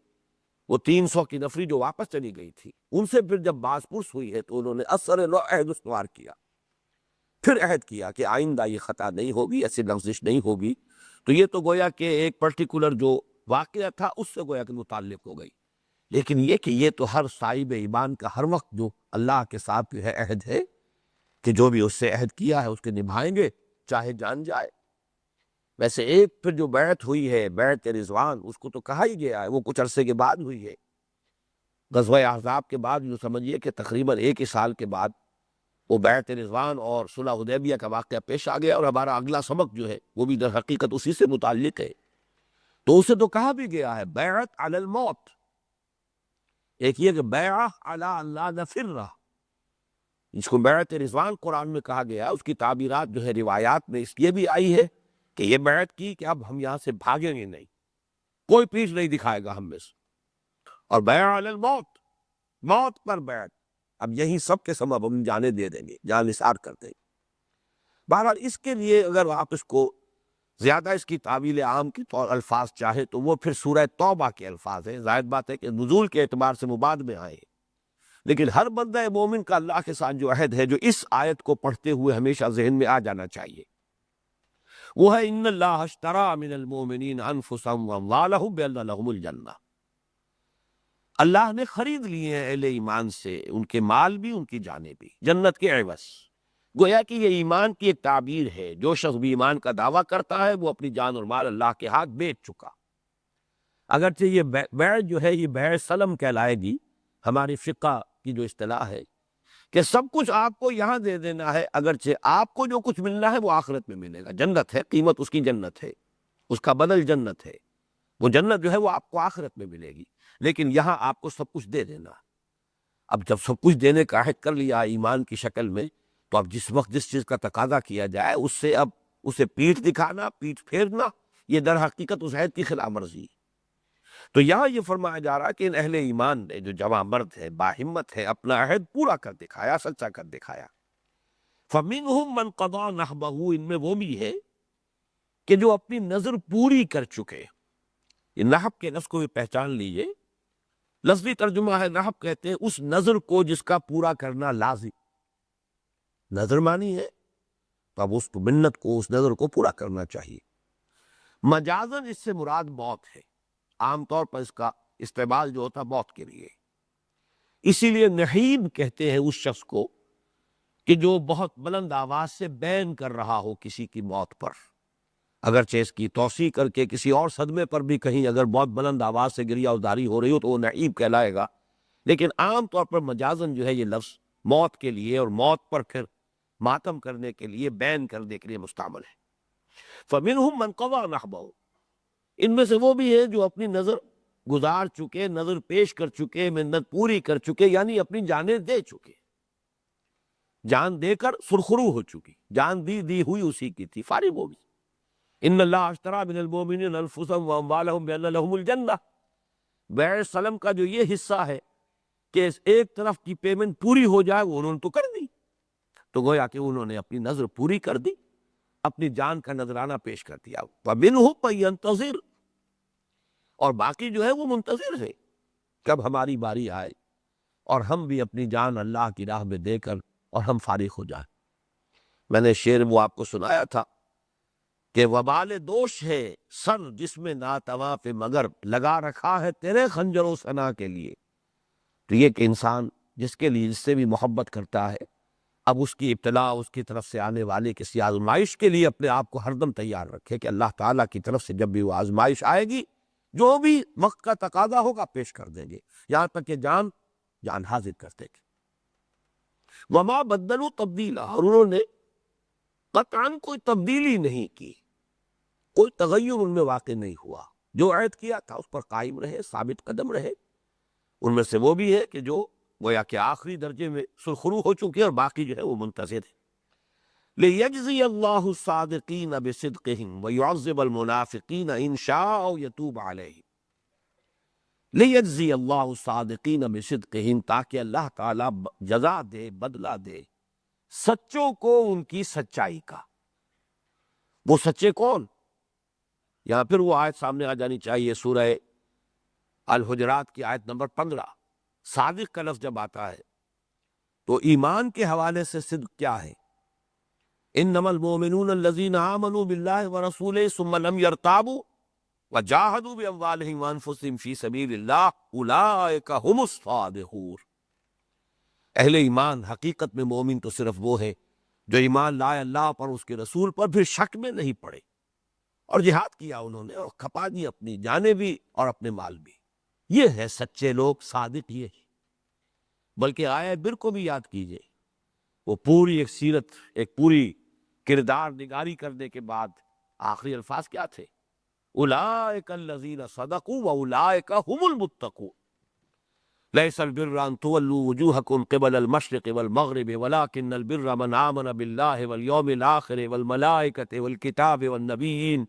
وہ 300 کی نفری جو واپس چلی گئی تھی، ان سے پھر جب باس پرس ہوئی ہے تو انہوں نے اثر نو عہد استوار کیا، پھر عہد کیا کہ آئندہ یہ خطا نہیں ہوگی، ایسی لغزش نہیں ہوگی۔ تو یہ تو گویا کہ ایک پرٹیکولر جو واقعہ تھا اس سے گویا کہ متعلق ہو گئی، لیکن یہ کہ یہ تو ہر صاحب ایمان کا ہر وقت جو اللہ کے ساتھ جو ہے عہد ہے کہ جو بھی اس سے عہد کیا ہے اس کے نبھائیں گے چاہے جان جائے۔ ویسے ایک پھر جو بیعت ہوئی ہے، بیعت رضوان، اس کو تو کہا ہی گیا ہے، وہ کچھ عرصے کے بعد ہوئی ہے، غزوہ احزاب کے بعد، جو سمجھیے کہ تقریباً 1 سال کے بعد وہ بیعت رضوان اور صلح حدیبیہ کا واقعہ پیش آ گیا، اور ہمارا اگلا سبق جو ہے وہ بھی در حقیقت اسی سے متعلق ہے۔ تو اسے تو کہا بھی گیا ہے بیعت علی الموت، ایک یہ کہ بیعہ علی اللہ نفر، جس کو بیعت رضوان قرآن میں کہا گیا، اس کی تعبیرات جو ہے روایات میں اس لیے بھی آئی ہے کہ یہ بیعت کی کہ اب ہم یہاں سے بھاگیں گے نہیں، کوئی پیچھ نہیں دکھائے گا ہم میں سے، اور بیعہ علی الموت، موت پر بیعت، اب یہی سب کے سبب ہم جانے دے دیں گے، جان نثار کر دیں گے۔ بہرحال اس کے لیے اگر آپ اس کو زیادہ اس کی تعویل عام کے طور الفاظ چاہے تو وہ پھر سورہ توبہ کے الفاظ ہیں. ظاہر بات ہے کہ نزول کے اعتبار سے مباد میں آئے ہیں، لیکن ہر بندہ مومن کا اللہ کے ساتھ جو عہد ہے، جو اس آیت کو پڑھتے ہوئے ہمیشہ ذہن میں آ جانا چاہیے، وہ ہے ان اللہ اشتری من المؤمنین انفسهم واموالهم بان لهم الجنہ. اللہ نے خرید لیے ہیں اہل ایمان سے ان کے مال بھی، ان کی جانیں بھی، جنت کے عوض. گویا کہ یہ ایمان کی ایک تعبیر ہے. جو شخص بھی ایمان کا دعویٰ کرتا ہے وہ اپنی جان اور مال اللہ کے ہاتھ بیچ چکا. اگرچہ یہ بیع جو ہے یہ بیع سلم کہلائے گی، ہماری فقہ کی جو اصطلاح ہے کہ سب کچھ آپ کو یہاں دے دینا ہے، اگرچہ آپ کو جو کچھ ملنا ہے وہ آخرت میں ملے گا. جنت ہے، قیمت اس کی جنت ہے، اس کا بدل جنت ہے. وہ جنت جو ہے وہ آپ کو آخرت میں ملے گی، لیکن یہاں آپ کو سب کچھ دے دینا. اب جب سب کچھ دینے کا عہد کر لیا ایمان کی شکل میں، تو اب جس وقت جس چیز کا تقاضا کیا جائے اس سے اب اسے پیٹھ دکھانا، پیٹھ پھیرنا، یہ در حقیقت اس عہد کی خلاف ورزی. تو یہاں یہ فرمایا جا رہا ہے کہ ان اہل ایمان نے جو جواں مرد ہے، باہمت ہے، اپنا عہد پورا کر دکھایا، سچا کر دکھایا. فَمِنْهُمْ مَنْ قَضَى نَحْبَهُ، ان میں وہ بھی ہے کہ جو اپنی نظر پوری کر چکے. یہ نحب کے لفظ کو بھی پہچان لیجئے. لفظی ترجمہ ہے نحب، کہتے ہیں اس نظر کو جس کا پورا کرنا لازم. نظر مانی ہے تو اب اس منت کو، اس نظر کو پورا کرنا چاہیے. مجازن اس سے مراد موت ہے. عام طور پر اس کا استعمال جو ہوتا موت کے لیے. اسی لیے نحیب کہتے ہیں اس شخص کو کہ جو بہت بلند آواز سے بین کر رہا ہو کسی کی موت پر، اگرچہ اس کی توسیع کر کے کسی اور صدمے پر بھی کہیں اگر بہت بلند آواز سے گریہ ازاری ہو رہی ہو تو وہ نحیب کہلائے گا. لیکن عام طور پر مجازن جو ہے یہ لفظ موت کے لیے اور موت پر پھر ماتم کرنے کے لیے، بین کرنے کے لیے مستعمل ہے. فَمِنْهُمْ مَنْ قَضَى نَحْبَهُ، ان میں سے وہ بھی ہے جو اپنی نظر گزار چکے، نظر پیش کر چکے، منت پوری کر چکے، یعنی اپنی جانیں دے چکے، جان دے کر سرخرو ہو چکی، جان دی ہوئی اسی کی تھی، فارغ ہو گئی. ان اللہ اشتری من المؤمنین انفسهم واموالهم بان لهم الجنہ. بیع سلم کا جو یہ حصہ ہے کہ ایک طرف کی پیمنٹ پوری ہو جائے، وہ انہوں نے تو کر دی، تو گویا کہ انہوں نے اپنی نظر پوری کر دی، اپنی جان کا نذرانہ پیش کر دیا. وَمِنْهُمْ مَن يَنتَظِرُ، اور باقی جو ہے وہ منتظر ہے کب ہماری باری آئے اور ہم بھی اپنی جان اللہ کی راہ میں دے کر اور ہم فارغ ہو جائیں. میں نے شعر وہ آپ کو سنایا تھا کہ وبال دوش ہے سر جس میں ناتواں پہ مگر لگا رکھا ہے تیرے خنجر و ثنا کے لیے. تو یہ کہ انسان جس کے لیے، جس سے بھی محبت کرتا ہے، اب اس کی ابتلا، اس کی طرف سے آنے والے کسی آزمائش کے لیے اپنے آپ کو ہر دم تیار رکھے کہ اللہ تعالیٰ کی طرف سے جب بھی وہ آزمائش آئے گی، جو بھی وقت کا تقاضا ہوگا پیش کر دیں گے، یہاں تک کہ جان حاضر کر دیں گے. وما بدلوا تبدیلا، اور انہوں نے قطعاً کوئی تبدیلی نہیں کی، کوئی تغیر ان میں واقع نہیں ہوا. جو عہد کیا تھا اس پر قائم رہے، ثابت قدم رہے. ان میں سے وہ بھی ہے کہ جو گویا کہ آخری درجے میں سرخرو ہو چکے اور باقی جو ہے وہ منتظر ہے. لِيَجْزِيَ اللَّهُ الصَّادِقِينَ بِصِدْقِهِمْ وَيُعَذِّبَ الْمُنَافِقِينَ إِنْ شَاءَ أَوْ يَتُوبَ عَلَيْهِمْ. لِيَجْزِيَ اللَّهُ الصَّادِقِينَ بِصِدْقِهِمْ، تاکہ اللہ تعالیٰ جزا دے، بدلہ دے سچوں کو ان کی سچائی کا. وہ سچے کون؟ یہاں پھر وہ آیت سامنے آ جانی چاہیے، سورہ الحجرات کی آیت نمبر 15. صادق کا لفظ جب آتا ہے تو ایمان کے حوالے سے صدق کیا ہے؟ انما المؤمنون الذین آمنوا باللہ ورسولہ ثم لم یرتابوا وجاہدوا باموالہم وانفسہم فی سبیل اللہ اولئک ھم الصادقون. اہل ایمان، حقیقت میں مومن تو صرف وہ ہے جو ایمان لائے اللہ پر، اس کے رسول پر، پھر شک میں نہیں پڑے اور جہاد کیا انہوں نے اور کھپا دی اپنی جانیں بھی اور اپنے مال بھی. یہ ہے سچے لوگ، صادق یہ ہے. بلکہ آیہ بر کو بھی یاد کیجئے، وہ پوری ایک سیرت، ایک پوری کردار نگاری کرنے کے بعد آخری الفاظ کیا تھے؟ اولئک الذین صدقوا واولئک ھم المتقون. لیس البر ان تولوا وجوہکم قبل المشرق والمغرب ولکن البر من آمن باللہ والیوم الآخر والملائکۃ والکتاب والنبیین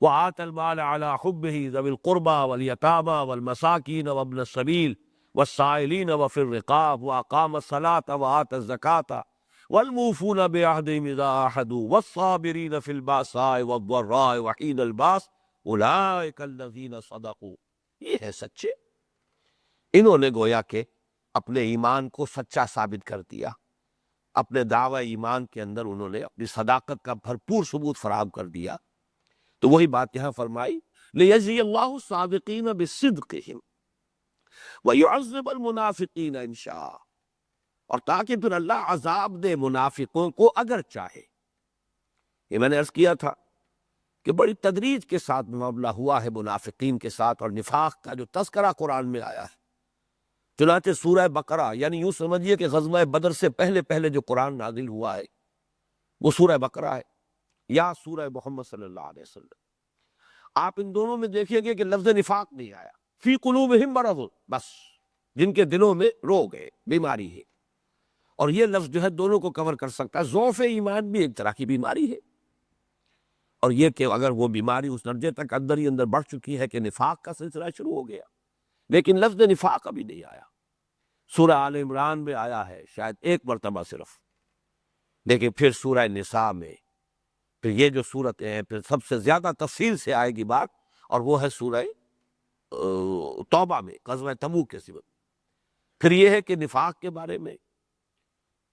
وآتى المال على حبه ذوي القربى واليتامى والمساكين وابن السبيل والسائلين وفي الرقاب وأقام الصلاة وآتى الزكاة والموفون بعہدہم اذا عاہدوا والصابرین فی الباساء والضراء وحین الباس اولئک الذین صدقوا. یہ ہے سچے. انہوں نے گویا کہ اپنے ایمان کو سچا ثابت کر دیا، اپنے دعوی ایمان کے اندر انہوں نے اپنی صداقت کا بھرپور ثبوت فراہم کر دیا. تو وہی بات یہاں فرمائی لیجزی اللہ الصادقین بصدقہم ویعذب المنافقین ان شاء، اور تاکہ پھر اللہ عذاب دے منافقوں کو اگر چاہے. یہ میں نے عرض کیا تھا کہ بڑی تدریج کے ساتھ معاملہ ہوا ہے منافقین کے ساتھ، اور نفاق کا جو تذکرہ قرآن میں آیا ہے. چنانچہ سورہ بقرہ، یعنی یوں سمجھیے کہ غزوہ بدر سے پہلے پہلے جو قرآن نازل ہوا ہے وہ سورہ بقرہ ہے یا سورہ محمد صلی اللہ علیہ وسلم. آپ ان دونوں میں دیکھیں گے کہ لفظ نفاق نہیں آیا. فی قلوبہم مرض، بس جن کے دلوں میں روگ ہے، بیماری ہے. اور یہ لفظ جو ہے دونوں کو کور کر سکتا ہے. ضعف ایمان بھی ایک طرح کی بیماری ہے، اور یہ کہ اگر وہ بیماری اس درجے تک اندر ہی اندر بڑھ چکی ہے کہ نفاق کا سلسلہ شروع ہو گیا. لیکن لفظ نفاق ابھی نہیں آیا. سورہ آل عمران میں آیا ہے شاید ایک مرتبہ صرف، لیکن پھر سورہ نساء میں، پھر یہ جو صورتیں ہیں پھر سب سے زیادہ تفصیل سے آئے گی بات، اور وہ ہے سورہ توبہ میں غزوہ تبوک کے سبب. پھر یہ ہے کہ نفاق کے بارے میں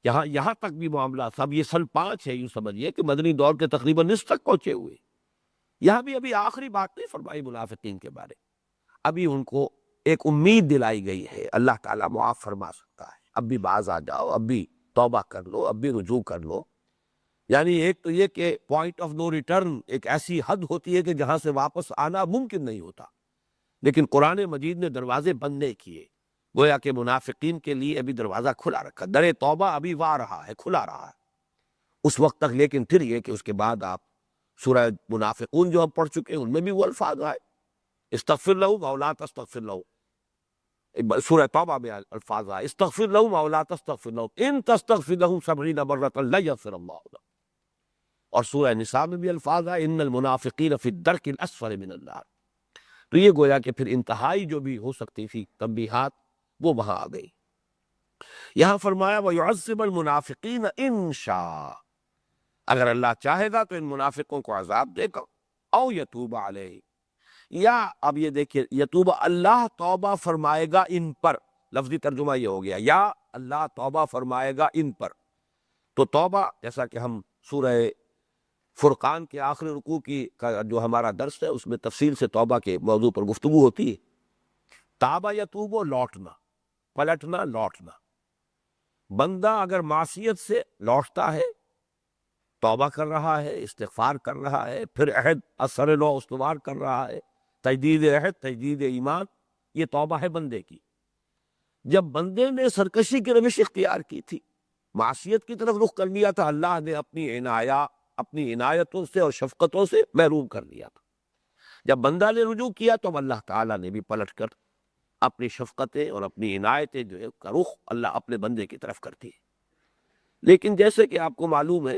یہاں تک بھی معاملہ سب یہ سن 5 ہے، یوں سمجھیے کہ مدنی دور کے تقریباً نصف تک پہنچے ہوئے. یہاں بھی ابھی آخری بات نہیں فرمائی منافقین کے بارے. ابھی ان کو ایک امید دلائی گئی ہے، اللہ تعالیٰ معاف فرما سکتا ہے، اب بھی باز آ جاؤ، اب بھی توبہ کر لو، اب بھی رجوع کر لو. یعنی ایک تو یہ کہ پوائنٹ آف نو ریٹرن، ایک ایسی حد ہوتی ہے کہ جہاں سے واپس آنا ممکن نہیں ہوتا. لیکن قرآن مجید نے دروازے بند نہیں کیے، گویا کہ منافقین کے لیے ابھی دروازہ کھلا رکھا. در توبہ ابھی وا رہا ہے، کھلا رہا ہے اس وقت تک. لیکن پھر یہ کہ اس کے بعد آپ سورہ منافقون جو ہم پڑھ چکے ہیں ان میں بھی وہ الفاظ آئے، استغفر لہم او لا تستغفر لہم. سورہ توبہ میں الفاظ آئے استغفر لہم او لا تستغفر لہم ان تستغفر لہم 70 مرۃ لن یغفر اللہ لہم. اور سورہ نساء میں بھی الفاظ آئے ان المنافقین فی الدرک الاسفل من النار. تو یہ گویا کہ پھر انتہائی جو بھی ہو سکتی تھی تنبیہات وہ وہاں آ گئی. یہاں فرمایا وَيُعَذِّبَ الْمُنَافِقِينَ إِن شَاءَ، اگر اللہ چاہے گا تو ان منافقوں کو عذاب دے گا. او یتوب علیہ، یا اب یہ دیکھیے یتوب، اللہ توبہ فرمائے گا ان پر. لفظی ترجمہ یہ ہو گیا یا اللہ توبہ فرمائے گا ان پر. تو توبہ جیسا کہ ہم سورہ فرقان کے آخری رکوع کا جو ہمارا درس ہے اس میں تفصیل سے توبہ کے موضوع پر گفتگو ہوتی ہے. تابہ یتوب، لوٹنا، پلٹنا، لوٹنا. بندہ اگر معصیت سے لوٹتا ہے، توبہ کر رہا ہے، استغفار کر رہا ہے، پھر عہد اثر نو استوار کر رہا ہے، تجدید عہد، تجدید ایمان، یہ توبہ ہے بندے کی. جب بندے نے سرکشی کی روش اختیار کی تھی، معصیت کی طرف رخ کر لیا تھا، اللہ نے اپنی عنایتوں سے اور شفقتوں سے محروم کر لیا تھا. جب بندہ نے رجوع کیا تو اللہ تعالیٰ نے بھی پلٹ کر اپنی شفقتیں اور اپنی عنایتیں جو ہے کا رخ اللہ اپنے بندے کی طرف کرتی ہے. لیکن جیسے کہ آپ کو معلوم ہے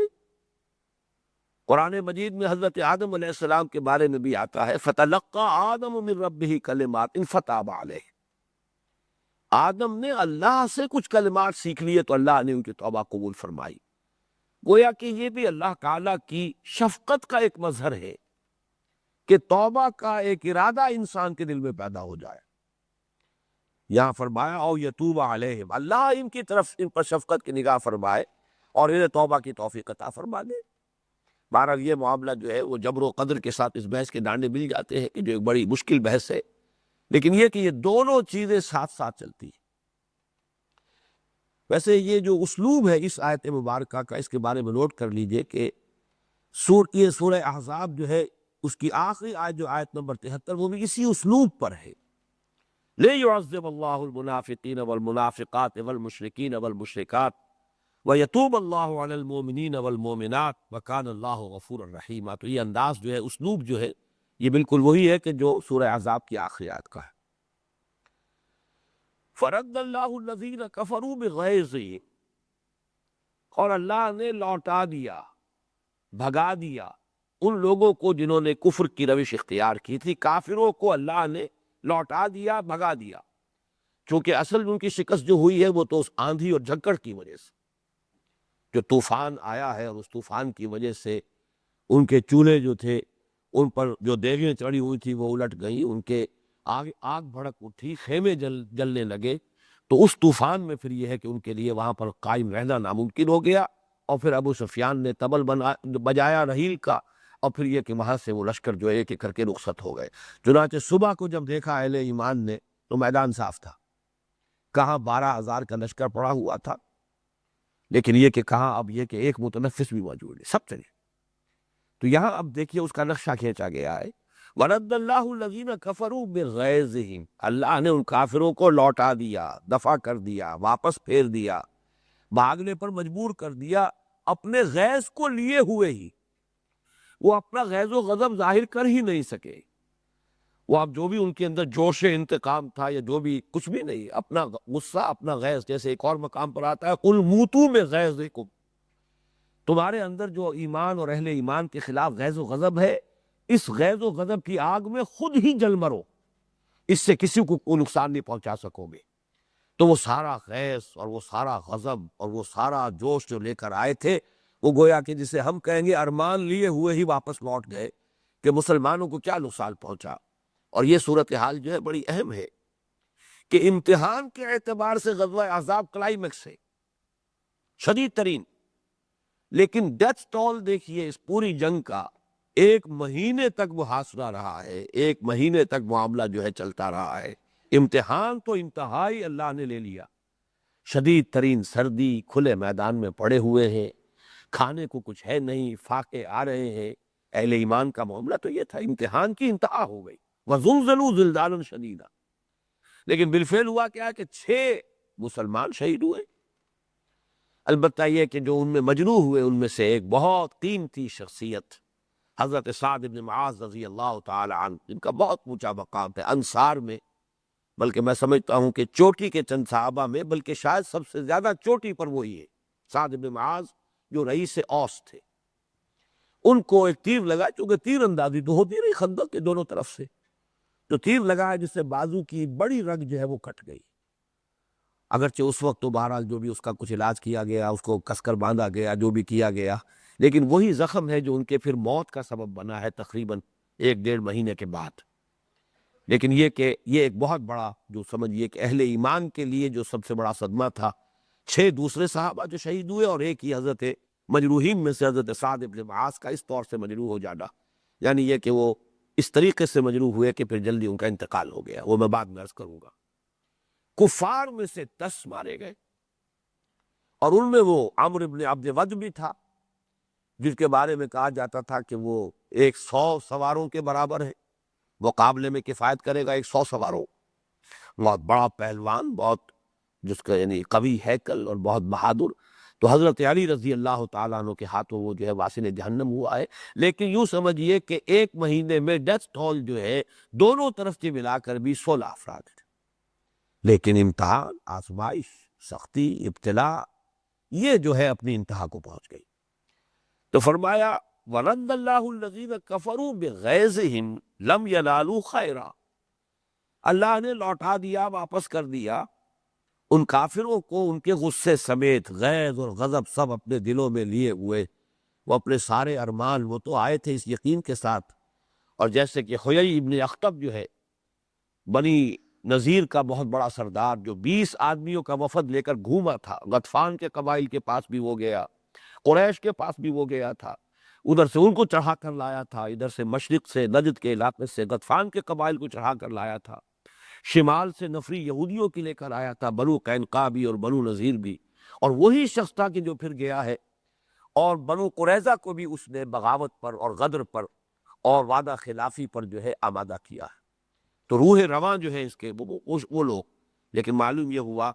قرآن مجید میں حضرت آدم علیہ السلام کے بارے میں بھی آتا ہے فَتَلَقَّى آدَمُ مِن رَبِّهِ كَلِمَاتٍ فَتَابَ عَلَيْهِ. آدم نے اللہ سے کچھ کلمات سیکھ لیے تو اللہ نے ان کی توبہ قبول فرمائی. گویا کہ یہ بھی اللہ تعالیٰ کی شفقت کا ایک مظہر ہے کہ توبہ کا ایک ارادہ انسان کے دل میں پیدا ہو جائے. یہاں فرمایا او یتوب علیہم، اللہ ان کی طرف ان پر شفقت کی نگاہ فرمائے اور انہیں توبہ کی توفیق عطا فرما دے. بہرحال یہ معاملہ جو ہے وہ جبر و قدر کے ساتھ اس بحث کے ڈانڈے مل جاتے ہیں کہ جو ایک بڑی مشکل بحث ہے. لیکن یہ کہ یہ دونوں چیزیں ساتھ ساتھ چلتی ہیں. ویسے یہ جو اسلوب ہے اس آیت مبارکہ کا، اس کے بارے میں نوٹ کر لیجئے کہ یہ سورہ احزاب جو ہے اس کی آخری آیت جو آیت نمبر 73 وہ بھی اسی اسلوب پر ہے. لِيُعَذِّبَ اللَّهُ الْمُنَافِقِينَ وَالْمُنَافِقَاتِ وَالْمُشْرِكِينَ وَالْمُشْرِكَاتِ وَيَتُوبَ اللَّهُ عَلَى الْمُؤْمِنِينَ وَالْمُؤْمِنَاتِ وَكَانَ اللَّهُ غَفُورًا رَحِيمًا. تو یہ انداز جو ہے، اسلوب جو ہے، یہ بالکل وہی ہے کہ جو سورہ احزاب کی آخری آیت کا ہے. فَرَدَّ اللَّهُ الَّذِينَ كَفَرُوا بِغَيْظِهِمْ، اور اللہ نے لوٹا دیا، بھگا دیا ان لوگوں کو جنہوں نے کفر کی روش اختیار کی تھی. کافروں کو اللہ نے لوٹا دیا، بھگا دیا، چونکہ اصل ان کی شکست جو ہوئی ہے وہ تو اس آندھی اور جھکڑ کی وجہ سے جو طوفان آیا ہے اور اس طوفان کی وجہ سے ان کے چولہے جو تھے ان پر جو دیگیں چڑھی ہوئی تھی وہ الٹ گئیں، ان کے آگ بھڑک اٹھی، خیمے جلنے لگے، تو اس طوفان میں پھر یہ ہے کہ ان کے لیے وہاں پر قائم رہنا ناممکن ہو گیا، اور پھر ابو سفیان نے طبل بجایا رحیل کا، اور پھر یہ کہ وہاں سے وہ لشکر جو ہے ایک ایک کر کے رخصت ہو گئے۔ چنانچہ صبح کو جب دیکھا اہل ایمان نے تو میدان صاف تھا، کہاں 12,000 کا لشکر پڑا ہوا تھا، لیکن یہ کہ کہاں اب یہ کہ ایک متنفس بھی موجود ہے، سب چلے۔ تو یہاں اب دیکھیے اس کا نقشہ کھینچا گیا ہے، وَرَدَّ اللَّهُ الَّذِينَ كَفَرُوا بِغَيْظِهِمْ، اللہ نے ان کافروں کو لوٹا دیا، دفع کر دیا، واپس پھیر دیا، بھاگنے پر مجبور کر دیا اپنے غیظ کو لیے ہوئے ہی۔ وہ اپنا غیظ و غضب ظاہر کر ہی نہیں سکے، وہ اب جو بھی ان کے اندر جوش انتقام تھا یا جو بھی کچھ بھی نہیں، اپنا غصہ، اپنا غیظ، جیسے ایک اور مقام پر آتا ہے قُلْ مُوتُوا بِغَیظِکُمْ، تمہارے اندر جو ایمان اور اہل ایمان کے خلاف غیظ و غضب ہے، اس غیظ و غضب کی آگ میں خود ہی جل مرو، اس سے کسی کو کوئی نقصان نہیں پہنچا سکو گے۔ تو وہ سارا غیظ اور وہ سارا غضب اور وہ سارا جوش جو لے کر آئے تھے، وہ گویا کہ جسے ہم کہیں گے ارمان لیے ہوئے ہی واپس لوٹ گئے، کہ مسلمانوں کو کیا نقصان پہنچا۔ اور یہ صورتحال جو ہے بڑی اہم ہے کہ امتحان کے اعتبار سے غزوہ احزاب کلائمیکس ہے، شدید ترین، لیکن ڈیتھ ٹول دیکھیے اس پوری جنگ کا 1 مہینے تک محاصرہ رہا ہے، 1 مہینے تک معاملہ جو ہے چلتا رہا ہے۔ امتحان تو انتہائی اللہ نے لے لیا، شدید ترین سردی، کھلے میدان میں پڑے ہوئے ہیں، کھانے کو کچھ ہے نہیں، فاقے آ رہے ہیں، اہل ایمان کا معاملہ تو یہ تھا، امتحان کی انتہا ہو گئی، وَزُلْزِلُوا زِلْزَالًا شَدِيدًا۔ لیکن بالفعل ہوا کیا کہ 6 مسلمان شہید ہوئے۔ البتہ یہ کہ جو ان میں مجروح ہوئے ان میں سے ایک بہت قیمتی شخصیت حضرت سعد بن معاذ رضی اللہ تعالی عنہ، جن کا بہت اونچا مقام ہے انصار میں، بلکہ میں سمجھتا ہوں کہ چوٹی کے چند صحابہ میں بلکہ شاید سب سے زیادہ چوٹی پر وہی ہے، سعد بن معاذ جو رئیس اوس تھے۔ ان کو ایک تیر لگا، چونکہ تیر اندازی تو ہوتی رہی خندق کے دونوں طرف سے، جو تیر لگا ہے جس سے بازو کی بڑی رگ جو ہے وہ کٹ گئی۔ اگرچہ اس وقت تو بہرحال جو بھی اس کا کچھ علاج کیا گیا، اس کو کس کر باندھا گیا، جو بھی کیا گیا، لیکن وہی زخم ہے جو ان کے پھر موت کا سبب بنا ہے تقریباً 1 ڈیڑھ مہینے کے بعد۔ لیکن یہ کہ یہ ایک بہت بڑا جو سمجھیے کہ اہل ایمان کے لیے جو سب سے بڑا صدمہ تھا، 6 دوسرے صحابہ جو شہید ہوئے اور ایک ہی حضرت مجروحین میں سے حضرت سعد بن معاذ کا اس طور سے مجروح ہو جانا، یعنی یہ کہ وہ اس طریقے سے مجروح ہوئے کہ پھر جلدی ان کا انتقال ہو گیا، وہ میں بعد میں عرض کروں گا۔ کفار میں سے 10 مارے گئے، اور ان میں وہ عمرو بن عبد ود بھی تھا، جس کے بارے میں کہا جاتا تھا کہ وہ 100 سواروں کے برابر ہے، مقابلے میں کفایت کرے گا 100 سواروں، بہت بڑا پہلوان، بہت جس کا یعنی قوی ہیکل اور بہت بہادر۔ تو حضرت علی رضی اللہ تعالیٰ عنہ کے ہاتھوں وہ جو ہے واصل جہنم ہوا ہے۔ لیکن یوں سمجھیے کہ 1 مہینے میں ڈیتھ ٹول جو ہے دونوں طرف سے ملا کر بھی 16 افراد تھے۔ لیکن امتحان، آزمائش، سختی، ابتلا، یہ جو ہے اپنی انتہا کو پہنچ گئی۔ تو فرمایا وَرَدَّ اللَّهُ الَّذِينَ كَفَرُوا بِغَيْظِهِمْ لَمْ يَنَالُوا خَيْرًا، اللہ نے لوٹا دیا، واپس کر دیا ان کافروں کو ان کے غصے سمیت، غیظ اور غضب سب اپنے دلوں میں لیے ہوئے، وہ اپنے سارے ارمان، وہ تو آئے تھے اس یقین کے ساتھ، اور جیسے کہ حیی ابن اخطب جو ہے بنی نذیر کا بہت بڑا سردار، جو 20 آدمیوں کا وفد لے کر گھوما تھا، غطفان کے قبائل کے پاس بھی وہ گیا، قریش کے پاس بھی وہ گیا تھا، ادھر سے ان کو چڑھا کر لایا تھا، ادھر سے مشرق سے نجد کے علاقے سے غطفان کے قبائل کو چڑھا کر لایا تھا، شمال سے نفری یہودیوں کی لے کر آیا تھا، بنو قینقاع بھی اور بنو نذیر بھی، اور وہی شخص تھا کہ جو پھر گیا ہے اور بنو قریظہ کو بھی اس نے بغاوت پر اور غدر پر اور وعدہ خلافی پر جو ہے آمادہ کیا ہے۔ تو روح رواں جو ہے اس کے وہ لوگ، لیکن معلوم یہ ہوا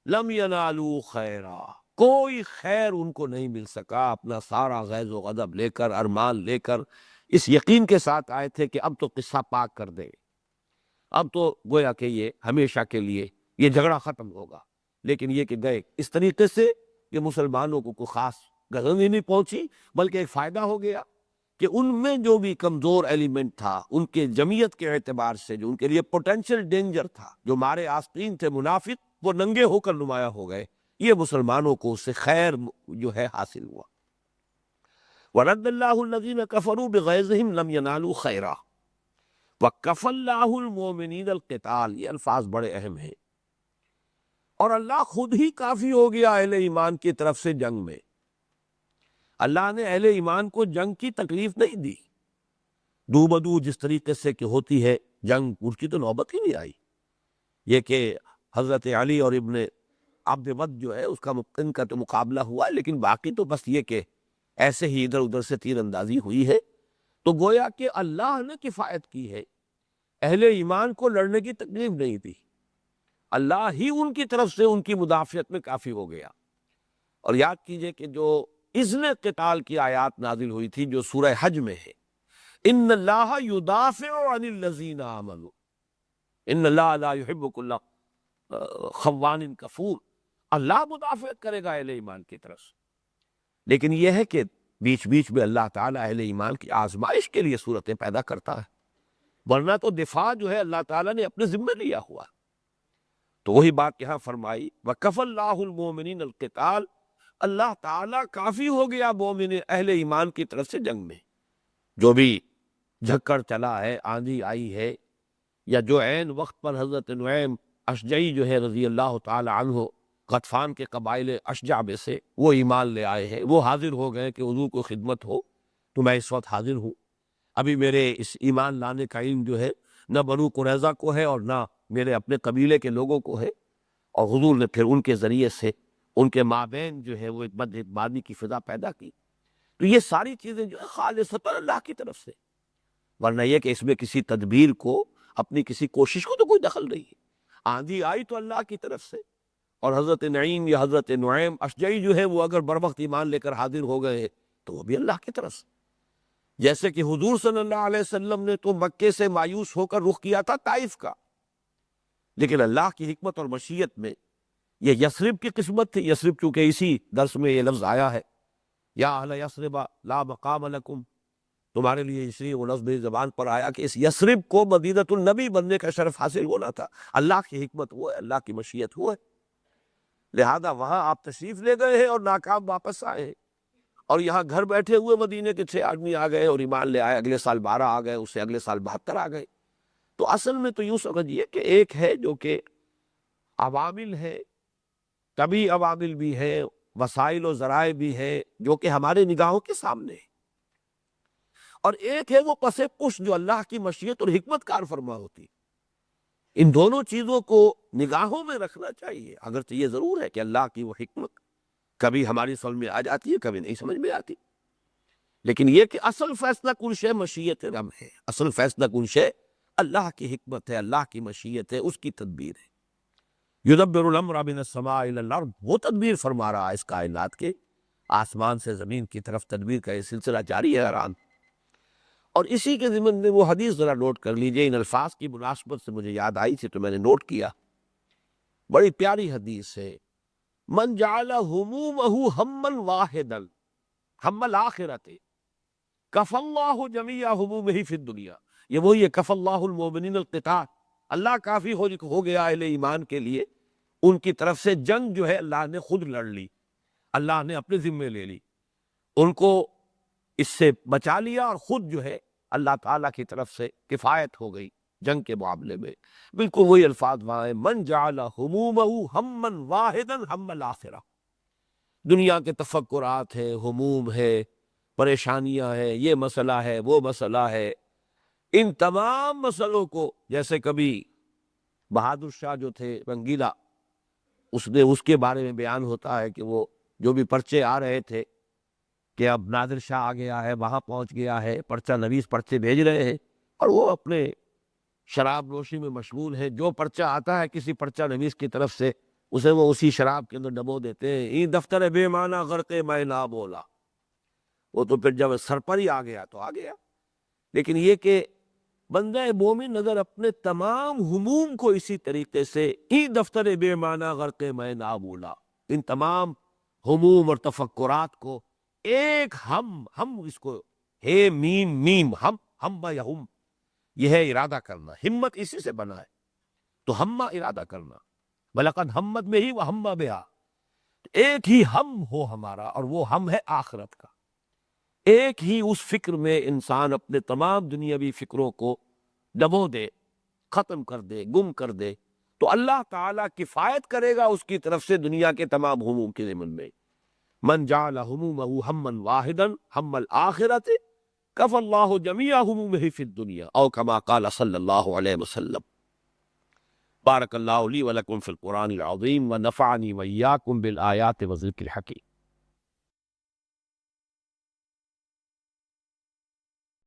لم ینالوا خیرا، کوئی خیر ان کو نہیں مل سکا، اپنا سارا غیظ و غضب لے کر، ارمان لے کر اس یقین کے ساتھ آئے تھے کہ اب تو قصہ پاک کر دیں، اب تو گویا کہ یہ ہمیشہ کے لیے یہ جھگڑا ختم ہوگا، لیکن یہ کہ گئے اس طریقے سے کہ مسلمانوں کو کوئی خاص گزن ہی نہیں پہنچی، بلکہ ایک فائدہ ہو گیا کہ ان میں جو بھی کمزور ایلیمنٹ تھا، ان کے جمعیت کے اعتبار سے جو ان کے لیے پوٹینشیل ڈینجر تھا، جو مارے آستین تھے منافق، وہ ننگے ہو کر نمایاں ہو گئے۔ یہ مسلمانوں کو اس سے خیر جو ہے حاصل ہوا۔ وَرَدَّ اللَّهُ الَّذِينَ كَفَرُوا بِغَيْظِهِمْ لَمْ يَنَالُوا خَيْرًا وَكَفَى اللَّهُ الْمُؤْمِنِينَ الْقِتَالَ، یہ الفاظ بڑے اہم ہیں۔ اور اللہ خود ہی کافی ہو گیا اہل ایمان کی طرف سے جنگ میں۔ اللہ نے اہل ایمان کو جنگ کی تکلیف نہیں دی، دو بدو جس طریقے سے کہ ہوتی ہے جنگ، اس کی تو نوبت ہی نہیں آئی۔ یہ کہ حضرت علی اور ابن عبد ود جو ہے اس کا ان کا تو مقابلہ ہوا ہے، لیکن باقی تو بس یہ کہ ایسے ہی ادھر ادھر سے تیر اندازی ہوئی ہے۔ تو گویا کہ اللہ نے کفایت کی ہے، اہل ایمان کو لڑنے کی تکلیف نہیں دی، اللہ ہی ان کی طرف سے ان کی مدافعت میں کافی ہو گیا۔ اور یاد کیجئے کہ جو اذن قتال کی آیات نازل ہوئی تھی جو سورہ حج میں ہے، ان اللہ یدافع عن الذین آمنوا ان اللہ لا یحب کل خوان کفور، اللہ مدافعت کرے گا اہل ایمان کی طرف سے، لیکن یہ ہے کہ بیچ بیچ میں اللہ تعالیٰ اہل ایمان کی آزمائش کے لیے صورتیں پیدا کرتا ہے، ورنہ تو دفاع جو ہے اللہ تعالیٰ نے اپنے ذمہ لیا ہوا۔ تو وہی بات یہاں فرمائی، وَكَفَى اللَّهُ الْمُؤْمِنِينَ الْقِتَالَ، اللہ تعالیٰ کافی ہو گیا مومن اہل ایمان کی طرف سے جنگ میں۔ جو بھی جھکڑ چلا ہے، آندھی آئی ہے، یا جو عین وقت پر حضرت نعیم اشجعی جو ہے رضی اللہ تعالی عنہ غطفان کے قبائل اشجع میں سے وہ ایمان لے آئے ہیں، وہ حاضر ہو گئے کہ حضور کو خدمت ہو تو میں اس وقت حاضر ہوں، ابھی میرے اس ایمان لانے کا علم جو ہے نہ بنو قریظہ کو ہے اور نہ میرے اپنے قبیلے کے لوگوں کو ہے، اور حضور نے پھر ان کے ذریعے سے ان کے مابین جو ہے وہ ایک بد اعتمادی کی فضا پیدا کی۔ تو یہ ساری چیزیں جو ہے خالصتاً اللہ کی طرف سے، ورنہ یہ کہ اس میں کسی تدبیر کو، اپنی کسی کوشش کو تو کوئی دخل نہیں ہے۔ آندھی آئی تو اللہ کی طرف سے، اور حضرت نعیم یا حضرت نعیم اشجعی جو ہے وہ اگر بر وقت ایمان لے کر حاضر ہو گئے تو وہ بھی اللہ کی طرف سے۔ جیسے کہ حضور صلی اللہ علیہ وسلم نے تو مکے سے مایوس ہو کر رخ کیا تھا طائف کا، لیکن اللہ کی حکمت اور مشیت میں یہ یثرب کی قسمت تھی۔ یثرب چونکہ اسی درس میں یہ لفظ آیا ہے، یا اہل یثرب لا مقام لکم، تمہارے لیے اس لیے وہ لفظ میری زبان پر آیا کہ اس یثرب کو مدینۃ النبی بننے کا شرف حاصل ہونا تھا۔ اللہ کی حکمت وہ ہے، اللہ کی مشیت وہ ہے، لہذا وہاں آپ تشریف لے گئے ہیں اور ناکام واپس آئے ہیں، اور یہاں گھر بیٹھے ہوئے مدینے کے 6 آدمی آ گئے اور ایمان لے آئے، اگلے سال 12 آ گئے، اس سے اگلے سال 72 آ گئے۔ تو اصل میں تو یوں سمجھیے کہ ایک ہے جو کہ عوامل ہے، طبعی عوامل بھی ہے، وسائل و ذرائع بھی ہے جو کہ ہمارے نگاہوں کے سامنے ہے، اور ایک ہے وہ پس پش جو اللہ کی مشیت اور حکمت کار فرما ہوتی۔ ان دونوں چیزوں کو نگاہوں میں رکھنا چاہیے، اگرچہ یہ ضرور ہے کہ اللہ کی وہ حکمت کبھی ہماری سمجھ میں آ جاتی ہے، کبھی نہیں سمجھ میں آتی، لیکن یہ کہ اصل فیصلہ کن شے مشیت رب ہے، اصل فیصلہ کن شے اللہ کی حکمت ہے، اللہ کی مشیت ہے، اس کی تدبیر ہے۔ یدبر الامر من السماء الی الارض، وہ تدبیر فرما رہا ہے اس کائنات کے آسمان سے زمین کی طرف، تدبیر کا یہ سلسلہ جاری ہے اران۔ اور اسی کے ضمن میں وہ حدیث ذرا نوٹ کر لیجئے، ان الفاظ کی مناسبت سے مجھے یاد آئی تھی تو میں نے نوٹ کیا، بڑی پیاری حدیث ہے، من جعل ہمومہ ہما واحدا ہم الآخرۃ کفی اللہ جمیع ہمومہ فی الدنیا، یہ وہی ہے کفی اللہ المؤمنین القتال، اللہ کافی ہو گیا اہل ایمان کے لیے ان کی طرف سے جنگ جو ہے اللہ نے خود لڑ لی، اللہ نے اپنے ذمے لے لی، ان کو اس سے بچا لیا، اور خود جو ہے اللہ تعالیٰ کی طرف سے کفایت ہو گئی جنگ کے معاملے میں۔ بالکل وہی الفاظ وہاں ہیں، من جعل ہمومہ ہما واحدا ہم الآخرہ، دنیا کے تفکرات ہیں، ہموم ہے، پریشانیاں ہیں، یہ مسئلہ ہے، وہ مسئلہ ہے، ان تمام مسئلوں کو، جیسے کبھی بہادر شاہ جو تھے رنگیلا، اس کے بارے میں بیان ہوتا ہے کہ وہ جو بھی پرچے آ رہے تھے کہ اب نادر شاہ آ گیا ہے، وہاں پہنچ گیا ہے، پرچہ نویس پرچے بھیج رہے ہیں، اور وہ اپنے شراب نوشی میں مشغول ہے، جو پرچہ آتا ہے کسی پرچہ نویس کی طرف سے اسے وہ اسی شراب کے اندر ڈبو دیتے ہیں، این دفتر بے معنی غرق میں نہ بولا، وہ تو پھر جب سر پر ہی آ گیا تو آ گیا۔ لیکن یہ کہ بندہ مومن اگر اپنے تمام ہموم کو اسی طریقے سے این دفتر بے معنی غرق میں نہ بولا، ان تمام ہموم اور تفکرات کو ایک ہم اس کو ہے میم ہم یا ہم، یہ ہے ارادہ کرنا، ہمت اسی سے بنا ہے، تو ہمہ ارادہ کرنا، وَلَقَدْ ہمت میں ہی وَہَمَّ بِهَا، ایک ہی ہم ہو ہمارا، اور وہ ہم ہے آخرت کا، ایک ہی اس فکر میں انسان اپنے تمام دنیاوی فکروں کو ڈبو دے، ختم کر دے، گم کر دے، تو اللہ تعالیٰ کفایت کرے گا اس کی طرف سے دنیا کے تمام ہموم کے ضمن میں۔ من جعل همومه ہما واحدا ہم الآخرۃ کفى اللہ جمیع همومہ فی الدنیا او کما قال صلی اللہ علیہ وسلم۔ بارک اللہ لی ولکم فی القرآن العظیم ونفعنی وإیاکم بالآیات والذکر الحکیم۔